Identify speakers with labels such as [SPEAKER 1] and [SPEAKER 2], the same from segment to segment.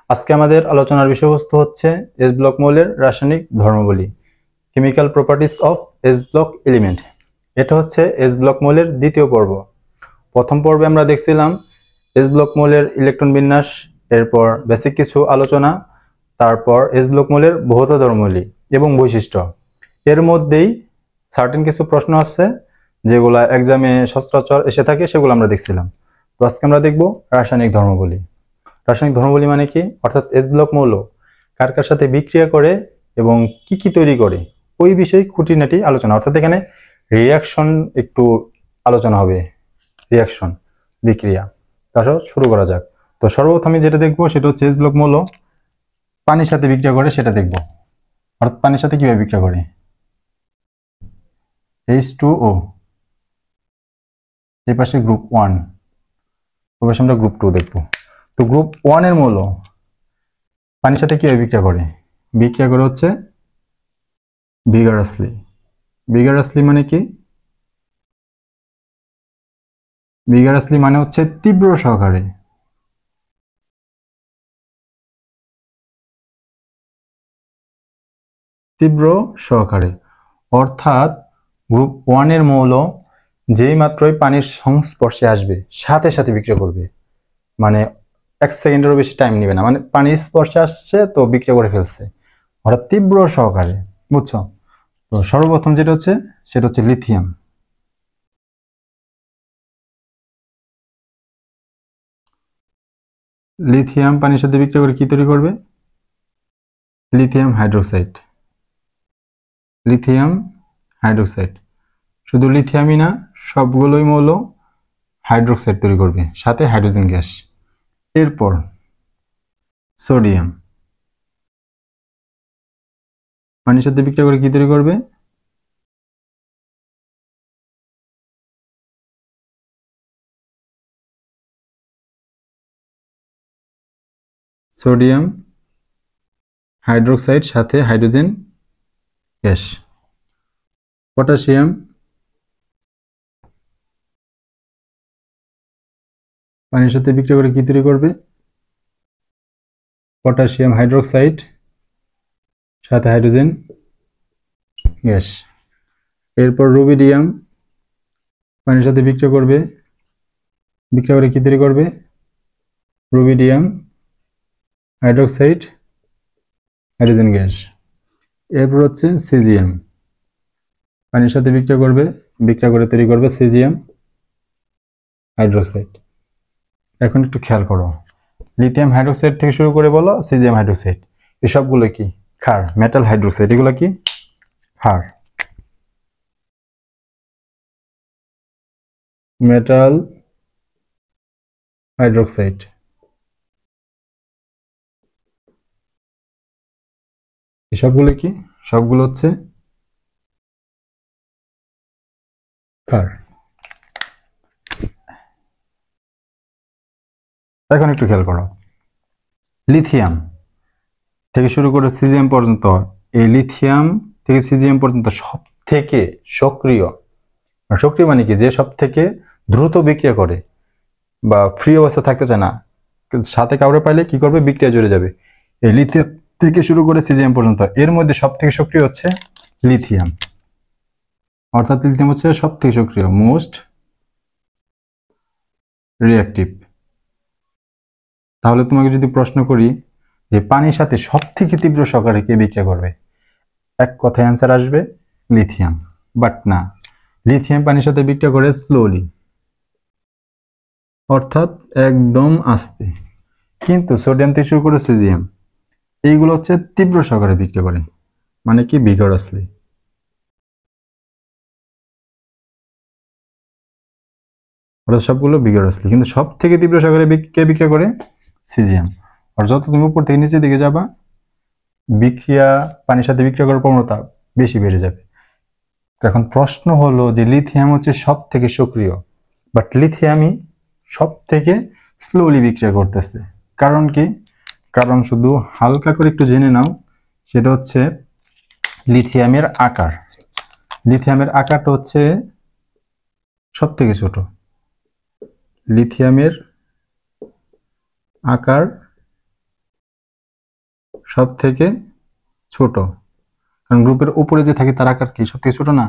[SPEAKER 1] আজকে আমাদের আলোচনার বিষয়বস্তু হচ্ছে এস ব্লক মৌলের রাসায়নিক ধর্মাবলী, chemical properties of S block element. এটা হচ্ছে এস ব্লক মৌলের দ্বিতীয় পর্ব। প্রথম পর্বে আমরা দেখছিলাম এস ব্লক মৌলের ইলেকট্রন বিন্যাস, এরপর বেসিক কিছু আলোচনা, তারপর এস ব্লক মৌলের ভৌত ধর্মাবলী এবং বৈশিষ্ট্য। এর মধ্যেই সার্টেন কিছু প্রশ্ন আছে যেগুলা এক্সামে সচরাচর এসে থাকে, সেগুলো আমরা দেখছিলাম। তো আজকে আমরা দেখব রাসায়নিক ধর্মাবলী। রাসায়নিক ধর্মাবলী মানে কি, অর্থাৎ এস ব্লক মৌল কার কার সাথে বিক্রিয়া করে এবং কি কি তৈরি করে ওই বিষয়ে খুঁটিনাটি আলোচনা, অর্থাৎ এখানে রিয়াকশন একটু আলোচনা হবে, রিয়াকশন বিক্রিয়া। তারপর শুরু করা যাক। তো সর্বপ্রথমে যেটা দেখবো সেটা হচ্ছে এস ব্লক মৌল পানির সাথে বিক্রিয়া করে, সেটা দেখব। অর্থাৎ পানির সাথে কিভাবে বিক্রিয়া করে, H2O, এই পাশে গ্রুপ 1, ওই পাশে আমরা গ্রুপ 2 দেখবো। তো গ্রুপ 1 এর মৌল পানির সাথে কিভাবে বিক্রিয়া করে, বিক্রিয়া করে হচ্ছে ভিগারাসলি। ভিগারাসলি মানে কি, ভিগারাসলি মানে হচ্ছে তীব্র সহকারে। তীব্র সহকারে অর্থাৎ গ্রুপ 1 এর মৌল যেই মাত্রই পানির সংস্পর্শে আসবে সাথে সাথে বিক্রিয়া করবে, মানে 1 সেকেন্ডেরও বেশি টাইম নেবে না, মানে পানির স্পর্শে আসছে তো বিক্রিয়া করে ফেলছে, অর্থাৎ তীব্র সহকারে। বুঝছো? তো সর্বপ্রথম যেটা হচ্ছে সেটা হচ্ছে লিথিয়াম। লিথিয়াম পানির সাথে বিক্রিয়া করে কি তৈরি করবে, লিথিয়াম হাইড্রোক্সাইড। লিথিয়াম হাইড্রোক্সাইড, শুধু লিথিয়ামই না, সবগুলোই মৌল হাইড্রোক্সাইড তৈরি করবে, সাথে হাইড্রোজেন গ্যাস। এরপর সোডিয়াম পানির সাথে বিক্রিয়া করে কি তৈরি করবে, সোডিয়াম হাইড্রোক্সাইড সাথে হাইড্রোজেন গ্যাস। পটাশিয়াম পানির সাথে বিক্রিয়া করে কি তৈরি করবে, পটাশিয়াম হাইড্রোক্সাইড সাথে হাইড্রোজেন গ্যাস। এরপর রুবিডিয়াম পানির সাথে বিক্রিয়া করে কি তৈরি করবে, রুবিডিয়াম হাইড্রোক্সাইড হাইড্রোজেন গ্যাস। এরপর হচ্ছে সিজিয়াম পানির সাথে বিক্রিয়া করে তৈরি করবে সিজিয়াম হাইড্রোক্সাইড। এখন একটু খেয়াল করো, লিথিয়াম হাইড্রোক্সাইড থেকে শুরু করে বলো সিজিয়াম হাইড্রোক্সাইড, এসবগুলো কি ক্ষার, মেটাল হাইড্রোক্সাইড, এগুলো কি ক্ষার, মেটাল হাইড্রোক্সাইড। এসবগুলো কি, সবগুলো হচ্ছে ক্ষার। এখন একটু খেয়াল করো, লিথিয়াম থেকে শুরু করে সিজিয়াম পর্যন্ত, এই লিথিয়াম থেকে সিজিয়াম পর্যন্ত সব থেকে সক্রিয়, সক্রিয় মানে কি, যে সব থেকে দ্রুত বিক্রিয়া করে বা ফ্রি অবস্থা থাকতে চায় না, সাথে কাউরে পাইলে কি করবে, বিক্রিয়া জুড়ে যাবে। এই লিথিয়াম থেকে শুরু করে সিজিয়াম পর্যন্ত এর মধ্যে সব থেকে সক্রিয় হচ্ছে লিথিয়াম, অর্থাৎ লিথিয়াম হচ্ছে সব থেকে সক্রিয়, মোস্ট রিঅ্যাক্টিভ। তাহলে তোমাকে যদি প্রশ্ন করি যে পানির সাথে সব থেকে তীব্র সহকারে কে বিক্রিয়া করবে, এক কথায় অ্যান্সার আসবে লিথিয়াম। বাট না, লিথিয়াম পানির সাথে বিক্রিয়া করে স্লোলি, অর্থাৎ একদম আস্তে। কিন্তু সোডিয়াম থেকে শুরু করে সিজিয়াম এইগুলো হচ্ছে তীব্র সহকারে বিক্রিয়া করে, মানে কি ভিগারাসলি। অর্থাৎ সবগুলো ভিগারাসলি, কিন্তু সব থেকে তীব্র সহকারে কে বিক্রিয়া করে, সিজিয়াম। আর যত তুমি উপর থেকে নিচের দিকে যাবা, বিক্রিয়া পানির সাথে বিক্রিয়া করার প্রবণতা বেশি বেড়ে যাবে। এখন প্রশ্ন হলো যে লিথিয়াম হচ্ছে সব থেকে সক্রিয়, বাট লিথিয়ামই সব থেকে স্লোলি বিক্রিয়া করতেছে। কারণ কি, কারণ শুধু হালকা করে একটু জেনে নাও, সেটা হচ্ছে লিথিয়ামের আকার। লিথিয়ামের আকারটা হচ্ছে সব থেকে ছোট, লিথিয়ামের আকার সব থেকে ছোট, কারণ গ্রুপের উপরে যে থাকে তার আকার কি সব থেকে ছোট না?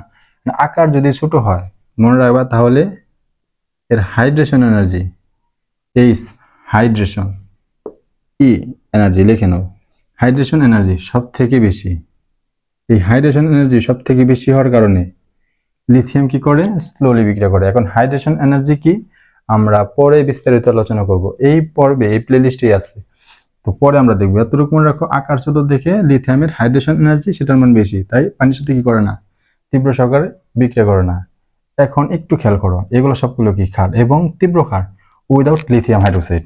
[SPEAKER 1] আকার যদি ছোট হয় মনে রাখবা তাহলে এর হাইড্রেশন এনার্জি এইচ, হাইড্রেশন ই এনার্জি লিখে নাও, হাইড্রেশন এনার্জি সব থেকে বেশি। এই হাইড্রেশন এনার্জি সব থেকে বেশি হওয়ার কারণে লিথিয়াম কি করে? স্লোলি বিক্রিয়া করে। এখন হাইড্রেশন এনার্জি কি আমরা পরে বিস্তারিত আলোচনা করব, এই পর্বে এই প্লেলিস্টেই আছে, তো পরে আমরা দেখবো। এতটুকু মনে রাখো, আকার ছোট দেখে লিথিয়ামের হাইড্রেশন এনার্জি সেটার মান বেশি, তাই পানির সাথে কি করে না? তীব্র সহকারে বিক্রিয়া করে না। এখন একটু খেয়াল করো, এগুলো সবগুলো কি ক্ষার এবং তীব্র ক্ষার without lithium hydroxide.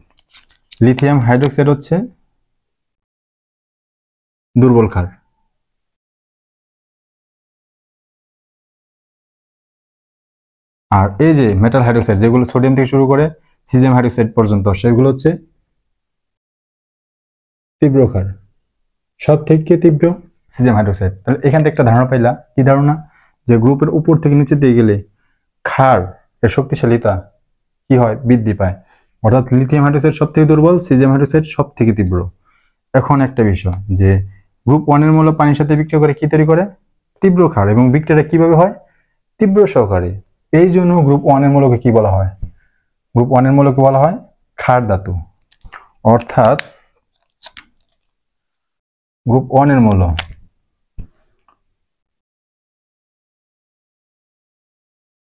[SPEAKER 1] Lithium hydroxide হচ্ছে দুর্বল ক্ষার। আর এই যে মেটাল হাইড্রোক্সাইড যেগুলো সোডিয়াম থেকে শুরু করে সিজিয়াম হাইড্রোক্সাইড পর্যন্ত, সেগুলো হচ্ছে তীব্র ক্ষার। সব থেকে তীব্র সিজিয়াম হাইড্রোক্সাইড। তাহলে এখান থেকে একটা ধারণা পাইলা, কি ধারণা? যে গ্রুপের উপর থেকে নিচে দিয়ে গেলে ক্ষার এর শক্তিশালীতা কি হয়? বৃদ্ধি পায়। অর্থাৎ লিথিয়াম হাইড্রোক্সাইড সব থেকে দুর্বল, সিজিয়াম হাইড্রোক্সাইড সব থেকে তীব্র। এখন একটা বিষয়, যে গ্রুপ 1 এর মৌল পানির সাথে বিক্রিয়া করে কি তৈরি করে? তীব্র ক্ষার। এবং বিক্রিয়াটা কিভাবে হয়? তীব্র সহকারে। এই জন্য গ্রুপ 1 এর মৌলকে কি বলা হয়? গ্রুপ 1 এর মৌলকে বলা হয় ক্ষার ধাতু। অর্থাৎ গ্রুপ 1 এর মৌল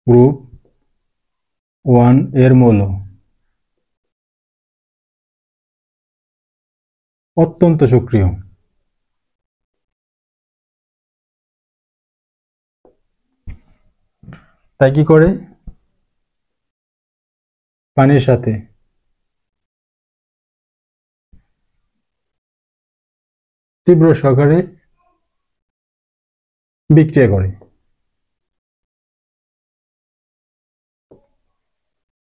[SPEAKER 1] গ্রুপ 1 এর মৌল অত্যন্ত সক্রিয়। তাই কি করে? পানির সাথে তীব্র সহকারে বিক্রিয়া করে।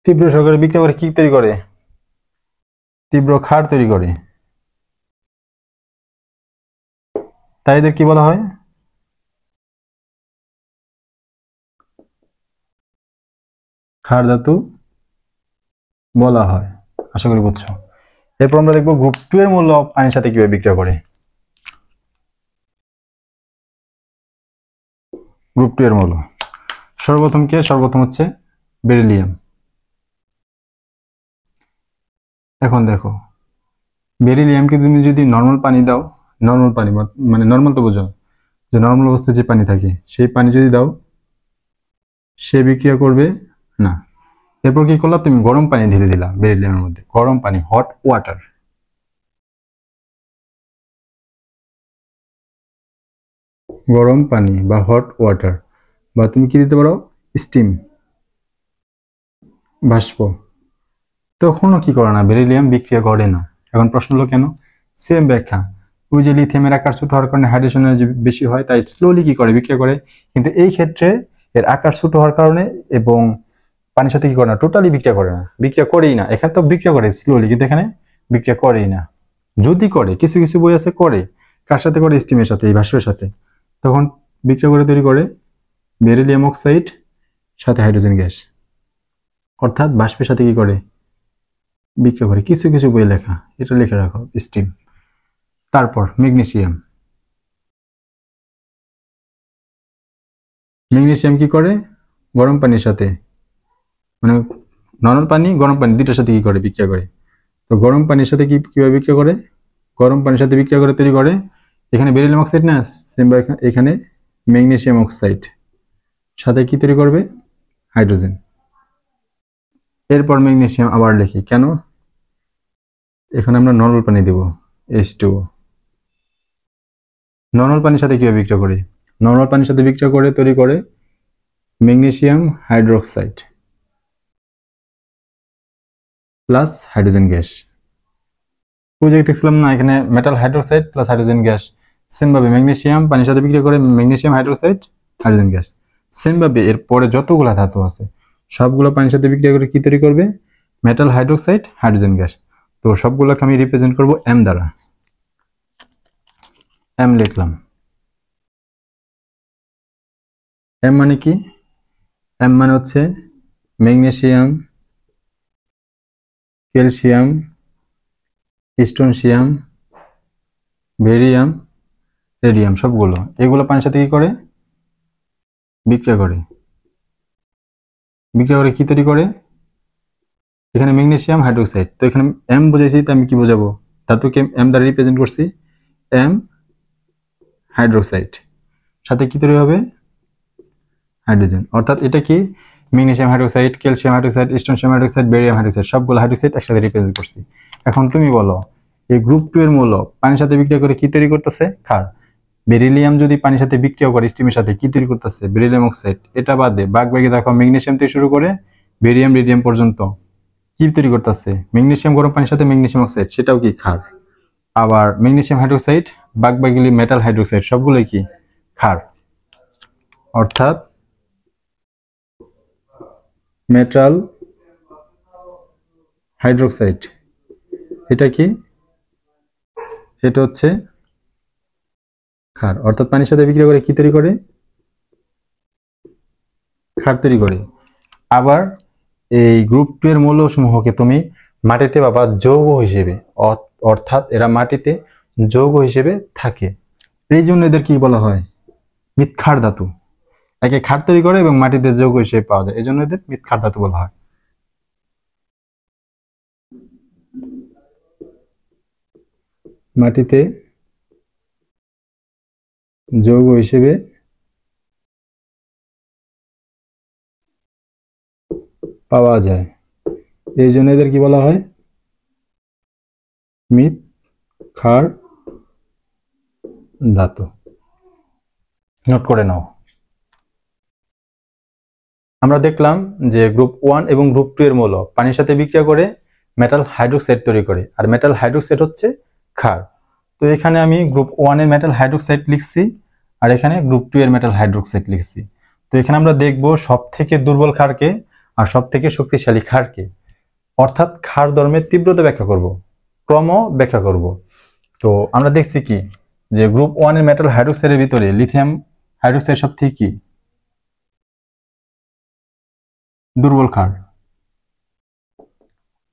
[SPEAKER 1] তীব্র সহকারে বিক্রিয়া করে কি তৈরি করে? তীব্র ক্ষার তৈরি করে। তাই এদের কি বলা হয়? ক্ষার ধাতু বলা হয়। আশা করি বুঝছো। এরপর আমরা দেখবো গ্রুপ 2 এর মৌল পানির সাথে কিভাবে বিক্রিয়া করে। গ্রুপ 2 এর মৌল সর্বপ্রথম হচ্ছে বেরিলিয়াম। এখন দেখো, বেরিলিয়ামকে তুমি যদি নর্মাল পানি দাও, নর্মাল পানি মানে নর্মাল তো বোঝো, যে নর্মাল অবস্থায় যে পানি থাকে সেই পানি যদি দাও, সে বিক্রিয়া করবে না। এরপর কি করলা? তুমি গরম পানি ঢেলে দিলা বেরিলিয়ামের মধ্যে, গরম পানি, হট ওয়াটার। গরম পানি বা হট ওয়াটার, বা তুমি কি দিতে পারো? স্টিম, বাষ্প। তখনও কি করে না? বেরিলিয়াম বিক্রিয়া করে না। এখন প্রশ্ন হলো কেন? সেম ব্যাখ্যা। ওই যে লিথিয়ামের আকার ছোট হওয়ার কারণে হাইড্রেশন এনার্জি বেশি হয়, তাই স্লোলি কি করে? বিক্রিয়া করে। কিন্তু এই ক্ষেত্রে এর আকার ছোট হওয়ার কারণে এবং পানির সাথে কি করে না? টোটালি বিক্রিয়া করে না, বিক্রিয়া করেই না। এখানে তো বিক্রিয়া করে স্লোলি, কিন্তু এখানে বিক্রিয়া করেই না। যদি করে, কিছু কিছু বই আছে করে। কার সাথে করে? স্টিমের সাথে, এই বাষ্পের সাথে। তখন বিক্রিয়া করে তৈরি করে বেরিলিয়াম অক্সাইড সাথে হাইড্রোজেন গ্যাস। অর্থাৎ বাষ্পের সাথে কি করে? বিক্রিয়া করে। কিছু কিছু বই লেখা, এটা লিখে রাখো, স্টিম। তারপর ম্যাগনেসিয়াম। ম্যাগনেসিয়াম কি করে? গরম পানির সাথে, মানে নরমাল পানি গরম পানি দুইটার সাথে কি করে? বিক্রিয়া করে। তো গরম পানির সাথে কিভাবে বিক্রিয়া করে? গরম পানির সাথে বিক্রিয়া করে তৈরি করে, এখানে বেরিলিয়াম অক্সাইড না, এখানে ম্যাগনেসিয়াম অক্সাইড সাথে কি তৈরি করবে? হাইড্রোজেন। এরপর ম্যাগনেসিয়াম আবার লিখি কেন, এখানে আমরা নর্মাল পানি দেব, H2O। নর্মাল পানির সাথে কিভাবে বিক্রিয়া করে? নর্মাল পানির সাথে বিক্রিয়া করে তৈরি করে magnesium hydroxide plus hydrogen gas. ওই জায়গায় দেখছিলাম না, এখানে metal hydroxide plus hydrogen gas. Same ভাবে ম্যাগনেসিয়াম পানির সাথে বিক্রিয়া করে magnesium hydroxide, hydrogen gas. Same ভাবে এর পরে যতগুলো ধাতু আছে সবগুলো পানির সাথে বিক্রিয়া করে কি তৈরি করবে? Metal hydroxide, hydrogen gas. তো সবগুলোকে আমি রিপ্রেজেন্ট করব এম দ্বারা। এম লিখলাম। এম মানে কি? এম মানে হচ্ছে ম্যাগনেসিয়াম, ক্যালসিয়াম, স্টোনসিয়াম, বেরিয়াম, রেডিয়াম সবগুলো, এগুলো পানির সাথে কি করে? বিক্রিয়া করে। বিক্রিয়া করে কি তৈরি করে? এখানে ম্যাগনেসিয়াম হাইড্রোক্সাইড। তো এখানে এম বুঝাইছি, তো আমি কি বোঝাবো? ধাতুকে এম দ্বারা রিপ্রেজেন্ট করছি, এম হাইড্রোক্সাইড, সাথে কি তৈরি হবে? হাইড্রোজেন। অর্থাৎ এটা কি? Magnesium hydroxide, calcium hydroxide, strontium hydroxide, barium hydroxide, সবগুলো হাইড্রোক্সাইড একসাথে রিপ্রেজেন্ট করছি। এখন তুমি বলো, এই গ্রুপ 2 এর মৌল পানির সাথে বিক্রিয়া করে কি তৈরি করতেছে? ক্ষার। বেরিলিয়াম যদি পানির সাথে বিক্রিয়া করে স্টিমের সাথে, কি তৈরি করতেছে? Beryllium oxide. এটা বাদে বাকি দেখো, ম্যাগনেসিয়াম থেকে শুরু করে বেরিয়াম, রেডিয়াম পর্যন্ত কি তৈরি করতেছে? ম্যাগনেসিয়াম গরম পানির সাথে ম্যাগনেসিয়াম অক্সাইড, সেটাও কি ক্ষার। আবার ম্যাগনেসিয়াম হাইড্রোক্সাইড, বাকি মেটাল হাইড্রোক্সাইড, সবগুলোই কি? ক্ষার। অর্থাৎ মেটাল হাইড্রোক্সাইড এটা কি? এটা হচ্ছে ক্ষার। অর্থাৎ পানির সাথে বিক্রিয়া করে কি তৈরি করে? ক্ষার তৈরি করে। আবার এই গ্রুপ 2 এর মৌলসমূহকে তুমি মাটিতে পাবা যৌগ হিসেবে, অর্থাৎ এরা মাটিতে যৌগ হিসেবে থাকে। এই জন্য এদের কি বলা হয়? মৃৎক্ষার ধাতু। একে ক্ষার তৈরি করে এবং মাটিতে যৌগ হিসেবে পাওয়া যায়, এই জন্য এদের মৃৎক্ষার ধাতু বলা হয়। মাটিতে যৌগ হিসেবে পাওয়া যায়, এই জন্য এদের কি বলা হয়? মৃৎক্ষার ধাতু। নোট করে নাও। আমরা দেখলাম যে গ্রুপ 1 এবং গ্রুপ 2 এর মৌল পানির সাথে বিক্রিয়া করে মেটাল হাইড্রোক্সাইড তৈরি করে, আর মেটাল হাইড্রোক্সাইড হচ্ছে ক্ষার। তো এখানে আমি গ্রুপ 1 এর মেটাল হাইড্রোক্সাইড লিখছি, আর এখানে গ্রুপ 2 এর মেটাল হাইড্রোক্সাইড লিখছি। তো এখানে আমরা দেখব সব থেকে দুর্বল ক্ষারকে আর সব থেকে শক্তিশালী ক্ষারকে, অর্থাৎ ক্ষার ধর্মের তীব্রতা ব্যাখ্যা করব, ক্রম ব্যাখ্যা করব। তো আমরা দেখছি কি, যে গ্রুপ 1 এর মেটাল হাইড্রোক্সাইডের ভিতরে লিথিয়াম হাইড্রোক্সাইড সব থেকে কি? দুর্বল ক্ষার।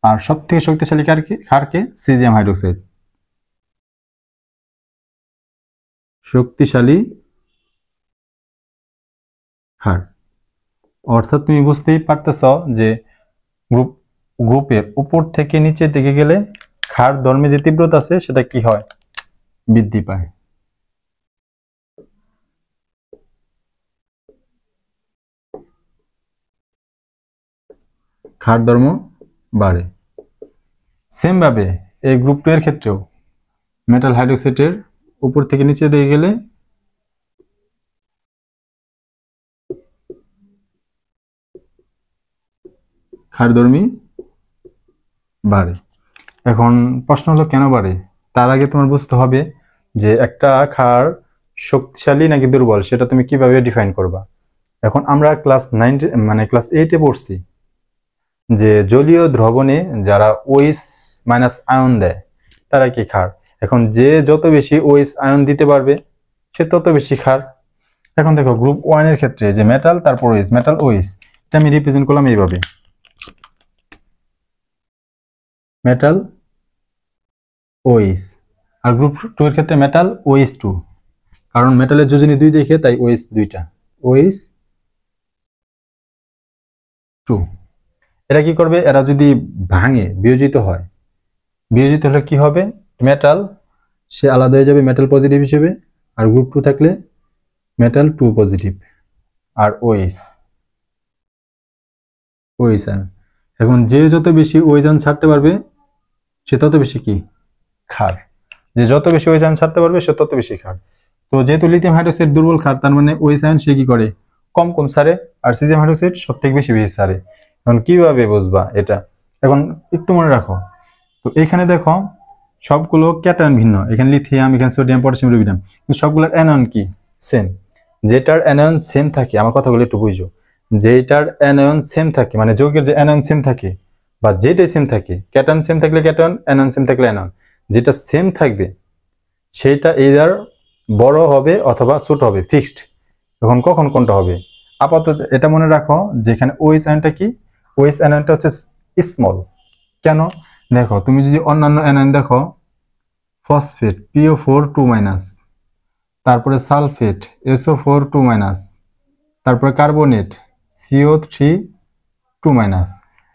[SPEAKER 1] আর সব থেকে শক্তিশালী ক্ষারকে? Caesium hydroxide. শক্তিশালী ক্ষার। অর্থাৎ তুমি বুঝতেই পারতেছ যে গ্রুপের উপর থেকে নিচের দিকে গেলে ক্ষার ধর্মে যে তীব্রতা আছে সেটা কি হয়? বৃদ্ধি পায়। ক্ষার ধর্ম বাড়ে। সেম ভাবে এই গ্রুপ 2 এর ক্ষেত্রেও মেটাল হাইড্রোক্সাইডের উপর থেকে নিচে দিকে গেলে ক্ষারধর্মী বাড়ে। এখন প্রশ্ন হলো কেন বাড়ে? তার আগে তোমার বুঝতে হবে যে একটা ক্ষার শক্তিশালী নাকি দুর্বল সেটা তুমি কিভাবে ডিফাইন করবা। এখন আমরা ক্লাস 8-এ পড়ছি যে জলীয় দ্রবণে যারা OH মাইনাস আয়ন দেয় তারা কি ক্ষার। এখন যে যত বেশি OH আয়ন দিতে পারবে সে তত বেশি ক্ষার। এখন দেখো গ্রুপ 1 এর ক্ষেত্রে যে মেটাল তারপর OH, মেটাল OH, এটা আমি রিপ্রেজেন্ট করলাম এইভাবে, মেটাল OH। আর গ্রুপ 2 এর ক্ষেত্রে মেটাল OH2, কারণ মেটালের যোজনী 2 দেখে তাই OH দুইটা, OH2। এরা কি করবে? এরা যদি ভাঙে বিয়োজিত হয়, বিয়োজিত হলে কি হবে? মেটাল সে আলাদা হয়ে যাবে মেটাল পজিটিভ হিসেবে, আর গ্রুপ 2 থাকলে মেটাল 2 পজিটিভ, আর OH আয়ন। এখন যে যত বেশি OH আয়ন ছাড়তে পারবে সে তত বেশি কি? ক্ষার। যে যত বেশি OH আয়ন ছাড়তে পারবে সে তত বেশি ক্ষার। তো যেহেতু লিথিয়াম হাইড্রোক্সাইড দুর্বল ক্ষার, তার মানে OH আয়ন সে কি করে? কম ছাড়ে, আর সিজিয়াম হাইড্রোক্সাইড সব থেকে বেশি ছাড়ে। এখন কিভাবে বুঝবা এটা? এখন একটু মনে রাখো, তো এখানে দেখো সবগুলো ক্যাটায়ন ভিন্ন, এখানে লিথিয়াম, এখানে সোডিয়াম, পটাশিয়াম, রুবিডিয়াম, কিন্তু সবগুলোর অ্যানায়ন কি? সেম। যেটার অ্যানায়ন সেম থাকে, আমার কথাগুলো একটু বুঝো, যেটার অ্যানায়ন সেম থাকে মানে যৌগের যে অ্যানায়ন সেম থাকে বা যেটাই সেম থাকে, ক্যাটায়ন সেম থাকলে ক্যাটায়ন, অ্যানায়ন সেম থাকলে অ্যানায়ন, যেটা সেম থাকবে সেটা এদার বড় হবে অথবা ছোট হবে, ফিক্সড। এখন কখন কোনটা হবে? আপাতত এটা মনে রাখো, যেখানে OH আয়নটা কি? OH আয়নটা হচ্ছে স্মল। কেন? দেখো তুমি যদি অন্যান্য অ্যানায়ন দেখো ফসফেট PO4 2-, তারপরে সালফেট SO4 2-, তারপরে কার্বনেট CO3 2-।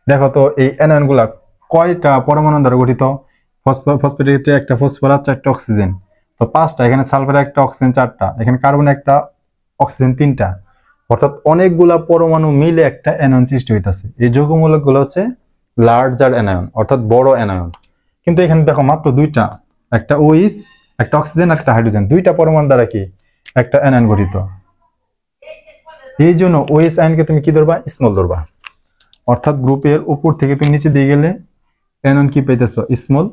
[SPEAKER 1] দেখো তো এই অ্যানায়নগুলা কয়টা পরমাণু দ্বারা গঠিত? ফসফেটের ক্ষেত্রে একটা ফসফরাস, 4টা অক্সিজেন, তো 5টা। এখানে সালফারের একটা অক্সিজেন 4টা, এখানে কার্বন একটা অক্সিজেন 3টা, অর্থাৎ অনেকগুলা পরমাণু মিলে একটা অ্যানায়ন সৃষ্টি হইতাছে। এই যৌগমূলকগুলো হচ্ছে লার্জার অ্যানায়ন, অর্থাৎ বড় অ্যানায়ন। কিন্তু এখানে দেখো মাত্র 2টা, একটা OH, একটা অক্সিজেন আর একটা হাইড্রোজেন, 2টা পরমাণু দ্বারা কি একটা অ্যানায়ন গঠিত। এই জন্য OH আয়নকে তুমি কি ধরবা? স্মল ধরবা। অর্থাৎ গ্রুপের উপর থেকে তুমি নিচে দিয়ে গেলে অ্যানায়ন কি পাইতেছ? Small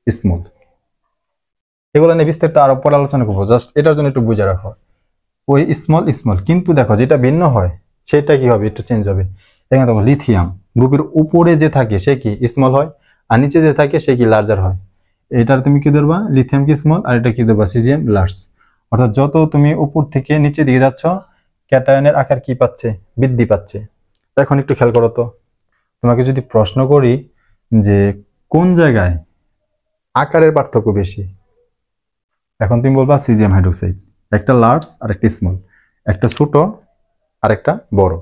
[SPEAKER 1] small. এগুলো নিয়ে বিস্তারিত আরো পরে আলোচনা করবো, জাস্ট এটার জন্য একটু বুঝে রাখো। ওই স্মল স্মল, কিন্তু দেখো যেটা ভিন্ন হয় সেটা কি হবে? একটু চেঞ্জ হবে। এখানে দেখো লিথিয়াম গ্রুপের উপরে যে থাকে সে কি স্মল হয়, আর নিচে যে থাকে সে কি লার্জার হয়। এটার তুমি কি ধরবা? লিথিয়াম কি স্মল, আর এটা কি ধরবা? CGM large. অর্থাৎ যত তুমি উপর থেকে নিচে দিকে যাচ্ছ ক্যাটায়নের আকার কি পাচ্ছে? বৃদ্ধি পাচ্ছে। এখন একটু খেয়াল করো তো, তোমাকে যদি প্রশ্ন করি যে কোন জায়গায় আকারের পার্থক্য বেশি, এখন তুমি বলবা সিজিএম হাইড্রোক্সাইড। একটা লার্জ আর একটা স্মল, একটা ছোট আর একটা বড়,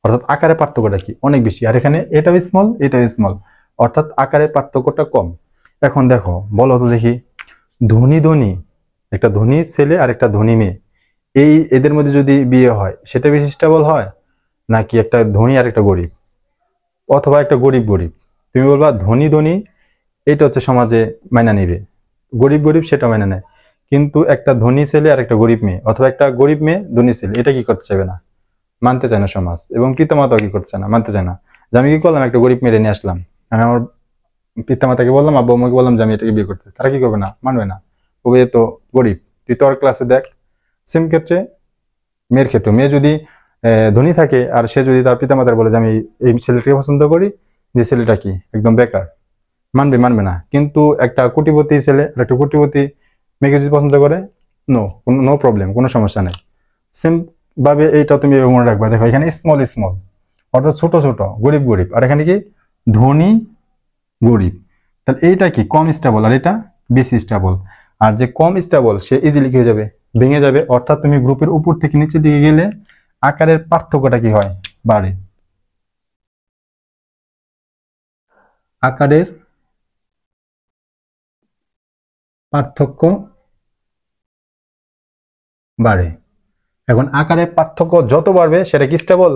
[SPEAKER 1] অর্থাৎ আকারের পার্থক্যটা কি? অনেক বেশি। আর এখানে এটাও স্মল এটাও স্মল, অর্থাৎ আকারের পার্থক্যটা কম। এখন দেখো বলো তো দেখি, ধনী ধনী, একটা ধনী ছেলে আর একটা ধনী মেয়ে, এদের মধ্যে যদি বিয়ে হয় সেটা বেশি স্টেবল হয়, নাকি একটা ধনী আর একটা গরিব, অথবা একটা গরিব গরিব? তুমি বলবা ধনী ধনী এটা হচ্ছে সমাজে মাইনা নিবে, গরিব গরিব সেটা মাইনা নেয়। কিন্তু একটা ধনী ছেলে আর একটা গরিব মেয়ে, অথবা একটা গরিব মেয়ে ধনী ছেলে, এটা কি করতে চাইবে না, মানতে চায় না সমাজ, এবং পিতামাতাও কি করছে না, মানতে চায় না। যে আমি কি করলাম? একটা গরিব মেয়ে নিয়ে আসলাম, আমি আমার পিতামাতাকে বললাম, আব্বু আম্মাকে বললাম যে আমি এটাকে বিয়ে করতে, তারা কি করবে না? মানবে না, ও এ তো গরিব, তুই তোর ক্লাসে দেখ। সেম ক্ষেত্রে মেয়ের ক্ষেত্রে, মেয়ে যদি ধনী থাকে আর সে যদি তার পিতামাতার বলে যে আমি এই ছেলেটাকে পছন্দ করি, যে ছেলেটা কি একদম বেকার, মানবে? মানবে না। কিন্তু একটা কোটিপতি ছেলে আর একটা কোটিপতি মেয়েকে যদি পছন্দ করে, নো প্রবলেম, কোনো সমস্যা নেই। সেম ভাবে এইটা তুমি মনে রাখবা। দেখো এখানে স্মল স্মল অর্থাৎ ছোট ছোট, গরিব গরিব, আর এখানে কি ধনী গরিব। তাহলে এইটা কি কম স্টেবল আর এটা বেশি স্টেবল। আর যে কম স্টেবল সে ইজিলি কি হয়ে যাবে? ভেঙে যাবে। অর্থাৎ তুমি গ্রুপের উপর থেকে নিচে দিকে গেলে আকারের পার্থক্যটা কি হয়? বাড়ে। আকারের পার্থক্য বাড়ে। এখন আকারের পার্থক্য যত বাড়বে সেটা কি স্টেবল?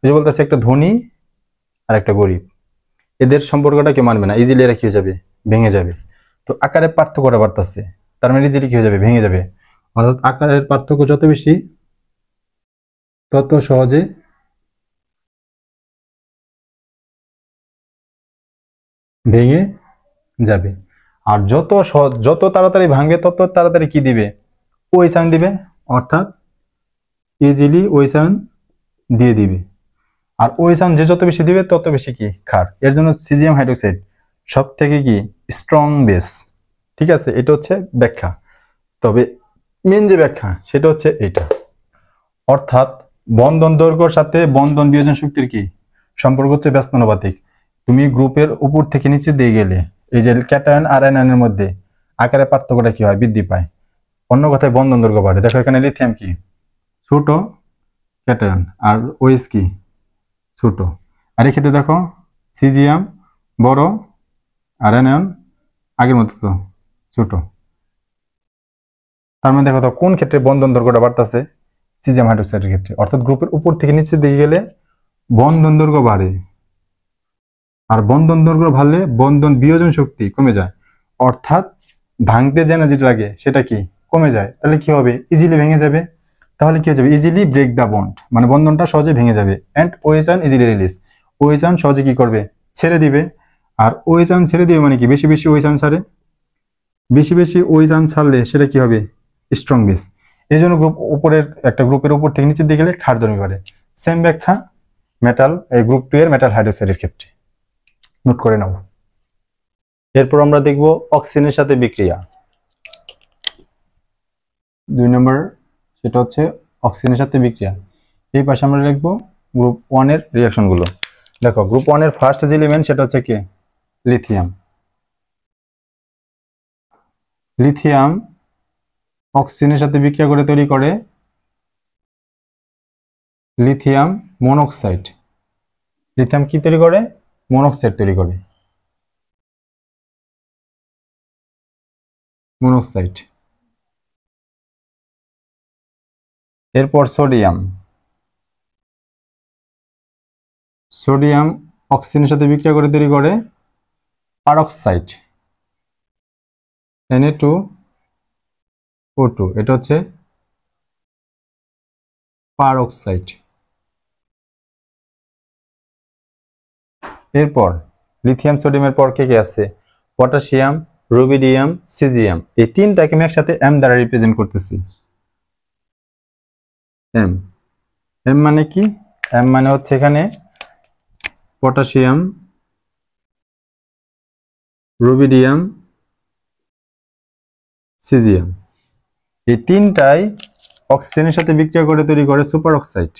[SPEAKER 1] যে বলতেছে একটা ধনী আর একটা গরিব, এদের সম্পর্কটা কেউ মানবে না, ইজিলি এরা কি হয়ে যাবে? ভেঙে যাবে। তো আকারের পার্থক্যটা বাড়তেছে, তার মানে ইজিলি কি হয়ে যাবে? ভেঙে যাবে। অর্থাৎ আকারের পার্থক্য যত বেশি তত সহজে ভেঙে যাবে। আর যত তাড়াতাড়ি ভাঙবে তত তাড়াতাড়ি কি দিবে? ওই সাইন দিবে, অর্থাৎ ইজিলি ওই সাইন দিয়ে দিবে। আর ওই সাউন্ড যে যত বেশি দিবে তত বেশি কি ক্ষার। এর জন্য সিজিএম হাইড্রোক্সাইড সব থেকে কি স্ট্রং বেস। ঠিক আছে, এটা হচ্ছে ব্যাখ্যা। তবে মেন যে ব্যাখ্যা সেটা হচ্ছে এটা, অর্থাৎ বন্ধন দৈর্ঘ্যের সাথে বন্ধন বিয়োজন শক্তির কি সম্পর্ক? হচ্ছে ব্যস্তানুপাতিক। তুমি গ্রুপের উপর থেকে নিচে দিয়ে গেলে এই যে ক্যাটায়ন আর অ্যানায়নের মধ্যে আকারের পার্থক্যটা কি হয়? বৃদ্ধি পায়। অন্য কথায় বন্ধন দৈর্ঘ্য বাড়ে। দেখো এখানে লিথিয়াম কি ছোট ক্যাটায়ন, আর ওএইচ কি ছোট। আর এক্ষেত্রে দেখো সিজিএম বড় আর অ্যানায়ন আগের মতো তো ছোট। তার মানে দেখো তো কোন ক্ষেত্রে বন্ধন দৈর্ঘ্যটা বাড়তেছে? সিজিএম হাইড্রোক্সাইডের ক্ষেত্রে। অর্থাৎ গ্রুপের উপর থেকে নিচে দিকে গেলে বন্ধন দৈর্ঘ্য বাড়ে, আর বন্ধন দৈর্ঘ্য বাড়লে বন্ধন বিয়োজন শক্তি কমে যায়। অর্থাৎ ভাঙতে যে এনার্জিটা লাগে সেটা কি কমে যায়। তাহলে কি হবে? ইজিলি ভেঙে যাবে। তাহলে কি হয়ে যাবে? ইজিলি ব্রেক দ্য বন্ড, মানে বন্ধনটা সহজে ভেঙে যাবে। And OH ion easily release, OH ion সহজে কি করবে? ছেড়ে দিবে। আর ওএইচ আয়ন ছেড়ে দিবে মানে কি? বেশি বেশি ওএইচ আয়ন ছাড়ে, বেশি বেশি ওএইচ আয়ন ছাড়লে সেটা কি হবে? Strong base. এই জন্য একটা গ্রুপের উপর থেকে নিচে দিকে গেলে ক্ষারধর্মী বাড়ে। সেম ব্যাখ্যা মেটাল এই গ্রুপ 2 এর মেটাল হাইড্রোক্সাইডের ক্ষেত্রে, নোট করে নাও। এরপর আমরা দেখব অক্সিজেনের সাথে বিক্রিয়া। 2 নম্বর সেটা হচ্ছে অক্সিজেনের সাথে বিক্রিয়া। এই পাশে আমরা লিখব গ্রুপ 1 এর রিঅ্যাকশন গুলো। দেখো গ্রুপ 1 এর ফার্স্ট যে এলিমেন্ট সেটা হচ্ছে কি? লিথিয়াম। লিথিয়াম অক্সিজেনের সাথে বিক্রিয়া করে তৈরি করে লিথিয়াম মনোক্সাইড। লিথিয়াম কি তৈরি করে? মনোক্সাইড তৈরি করে, মনোক্সাইড। এরপর সোডিয়াম, সোডিয়াম অক্সিজেনের সাথে বিক্রিয়া করে তৈরি করে পারক্সাইড, Na2O2, এটা হচ্ছে পারক্সাইড। এরপর লিথিয়াম সোডিয়ামের পর কে কে আছে? Potassium, rubidium, caesium. এই তিনটাকে আমি একসাথে এম দ্বারা রিপ্রেজেন্ট করতেছি। এম, এম মানে কি? এম মানে হচ্ছে এখানে পটাশিয়াম, রুবিডিয়াম, সিজিয়াম। এই তিনটাই অক্সিজেনের সাথে বিক্রিয়া করে তৈরি করে সুপার অক্সাইড।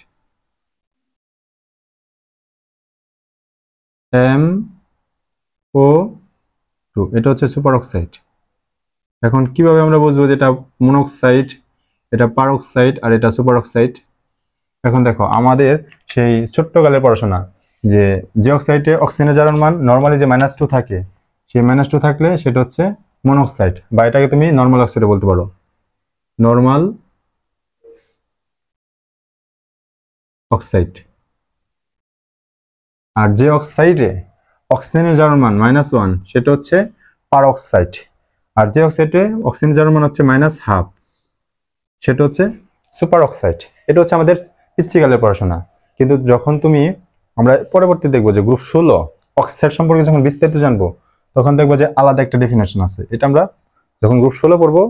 [SPEAKER 1] MO2, এটা হচ্ছে সুপার অক্সাইড। এখন কিভাবে আমরা বুঝবো যে এটা মনোক্সাইড, এটা পারক্সাইড আর এটা সুপার অক্সাইড? এখন দেখো আমাদের সেই ছোট্টকালের পড়াশোনা, যে যে অক্সাইডে অক্সিজেনের জারণ মান নর্মালি যে -2 থাকে, সেই -2 থাকলে সেটা হচ্ছে মনোক্সাইড, বা এটাকে তুমি নর্মাল অক্সাইড বলতে পারো, নর্মাল অক্সাইড। আর যে অক্সাইডে অক্সিজেনের জারণ মান -1, সেটা হচ্ছে পারক্সাইড। আর যে অক্সাইডে অক্সিজেনের জারণ মান হচ্ছে -1/2, সেটা হচ্ছে সুপার অক্সাইড। এটা হচ্ছে আমাদের পিচ্চিকালের পড়াশোনা। কিন্তু যখন আমরা পরবর্তী দেখবো যে গ্রুপ 16 অক্সাইড সম্পর্কে যখন বিস্তারিত জানবো, তখন দেখবো যে আলাদা একটা ডেফিনেশন আছে। এটা আমরা যখন গ্রুপ 16 পড়বো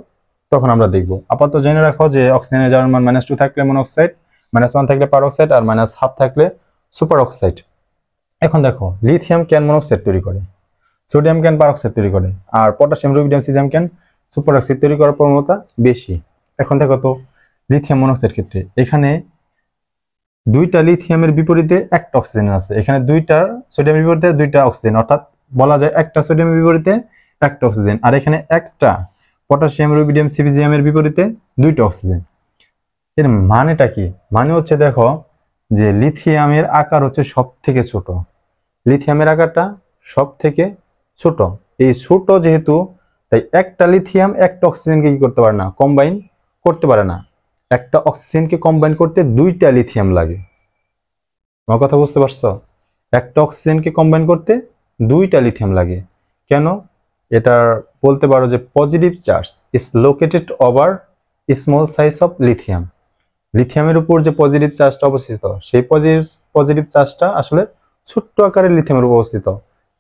[SPEAKER 1] তখন আমরা দেখবো। আপাতত জেনে রাখো যে অক্সিজেনের জারণ মান -2 থাকলে মনোক্সাইড, -1 থাকলে পারক্সাইড, আর -1/2 থাকলে সুপার অক্সাইড। এখন দেখো লিথিয়াম কেন মনোক্সাইড তৈরি করে, সোডিয়াম কেন পারক্সাইড তৈরি করে, আর পটাশিয়াম, রুবিডিয়াম, সিজিয়াম কেন সুপার অক্সাইড তৈরি করার প্রবণতা বেশি। এখন দেখো তো লিথিয়াম মনোক্সাইড ক্ষেত্রে এখানে দুইটা লিথিয়ামের বিপরীতে একটা অক্সিজেন আছে, এখানে দুইটা সোডিয়ামের বিপরীতে দুইটা অক্সিজেন, অর্থাৎ বলা যায় একটা সোডিয়ামের বিপরীতে একটা অক্সিজেন, আর এখানে একটা পটাশিয়াম, রুবিডিয়াম, সিজিয়ামের বিপরীতে দুইটা অক্সিজেন। এর মানেটা কি? মানে হচ্ছে দেখো যে লিথিয়ামের আকার হচ্ছে সব থেকে ছোট, লিথিয়ামের আকারটা সব থেকে ছোট। এই ছোট যেহেতু, তাই একটা লিথিয়াম একটা অক্সিজেনকে কি করতে পারে না, কম্বাইন করতে পারে না। একটা অক্সিজেনকে কম্বাইন করতে দুইটা লিথিয়াম লাগে। আমার কথা বুঝতে পারছো? একটা অক্সিজেনকে কম্বাইন করতে দুইটা লিথিয়াম লাগে। কেন? এটা বলতে পারো যে positive charge is located over small size of lithium. লিথিয়ামের উপর যে পজিটিভ চার্জটা অবস্থিত, সেই পজিটিভ চার্জটা আসলে ছোট্ট আকারের লিথিয়ামের উপর অবস্থিত।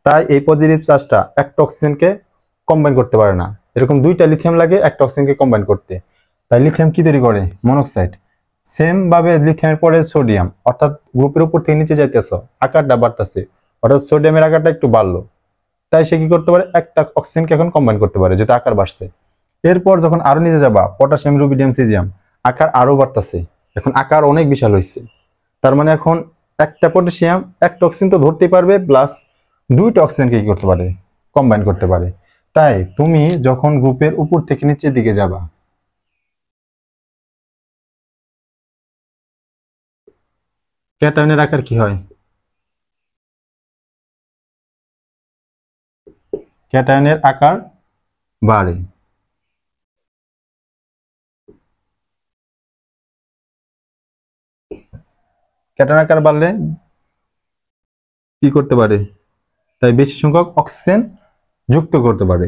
[SPEAKER 1] তাই এই পজিটিভ চার্জটা একটা অক্সিজেনকে কম্বাইন করতে পারে না, এরকম দুইটা লিথিয়াম লাগে একটা অক্সিজেনকে কম্বাইন করতে। তাই লিথিয়াম কি তৈরি করে? মনোক্সাইড। সেম ভাবে লিথিয়ামের পরে সোডিয়াম, অর্থাৎ গ্রুপের উপর থেকে নিচে যাইতেছ, আকারটা বাড়তেছে, অর্থাৎ সোডিয়ামের আকারটা একটু বাড়লো, তাই সে কি করতে পারে, একটা অক্সিজেনকে এখন কম্বাইন করতে পারে, যেটা আকার বাড়ছে। এরপর যখন আরো নিচে যাবা, পটাশিয়াম, রুবিডিয়াম, সিজিয়াম, আকার আরো বাড়তেছে, এখন আকার অনেক বিশাল হয়েছে। তার মানে এখন একটা পটাশিয়াম একটা অক্সিজেন তো ধরতেই পারবে, প্লাস দুইটা অক্সিজেনকে কি করতে পারে, কম্বাইন করতে পারে। তাই তুমি যখন গ্রুপের উপর থেকে নিচের দিকে যাবা, ক্যাটায়নের আকার কি হয়? ক্যাটায়নের আকার বাড়ে। ক্যাটায়নের আকার বাড়লে কি করতে পারে? তাই বেশি সংখ্যক অক্সিজেন যুক্ত করতে পারে।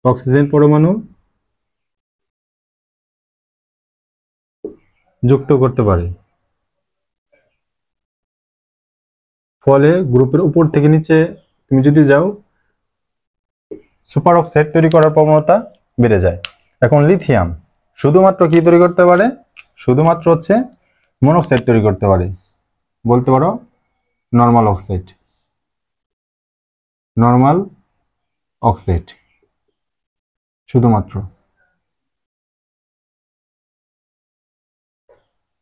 [SPEAKER 1] অক্সিজেন পরমাণু যুক্ত করতে পারে, ফলে গ্রুপের উপর থেকে নিচে তুমি যদি যাও, সুপার অক্সাইড তৈরি করার প্রবণতা বেড়ে যায়। এখন লিথিয়াম শুধুমাত্র কি তৈরি করতে পারে? শুধুমাত্র হচ্ছে মনোক্সাইড তৈরি করতে পারে, বলতে পারো নর্মাল অক্সাইড, নর্মাল অক্সাইড শুধুমাত্র।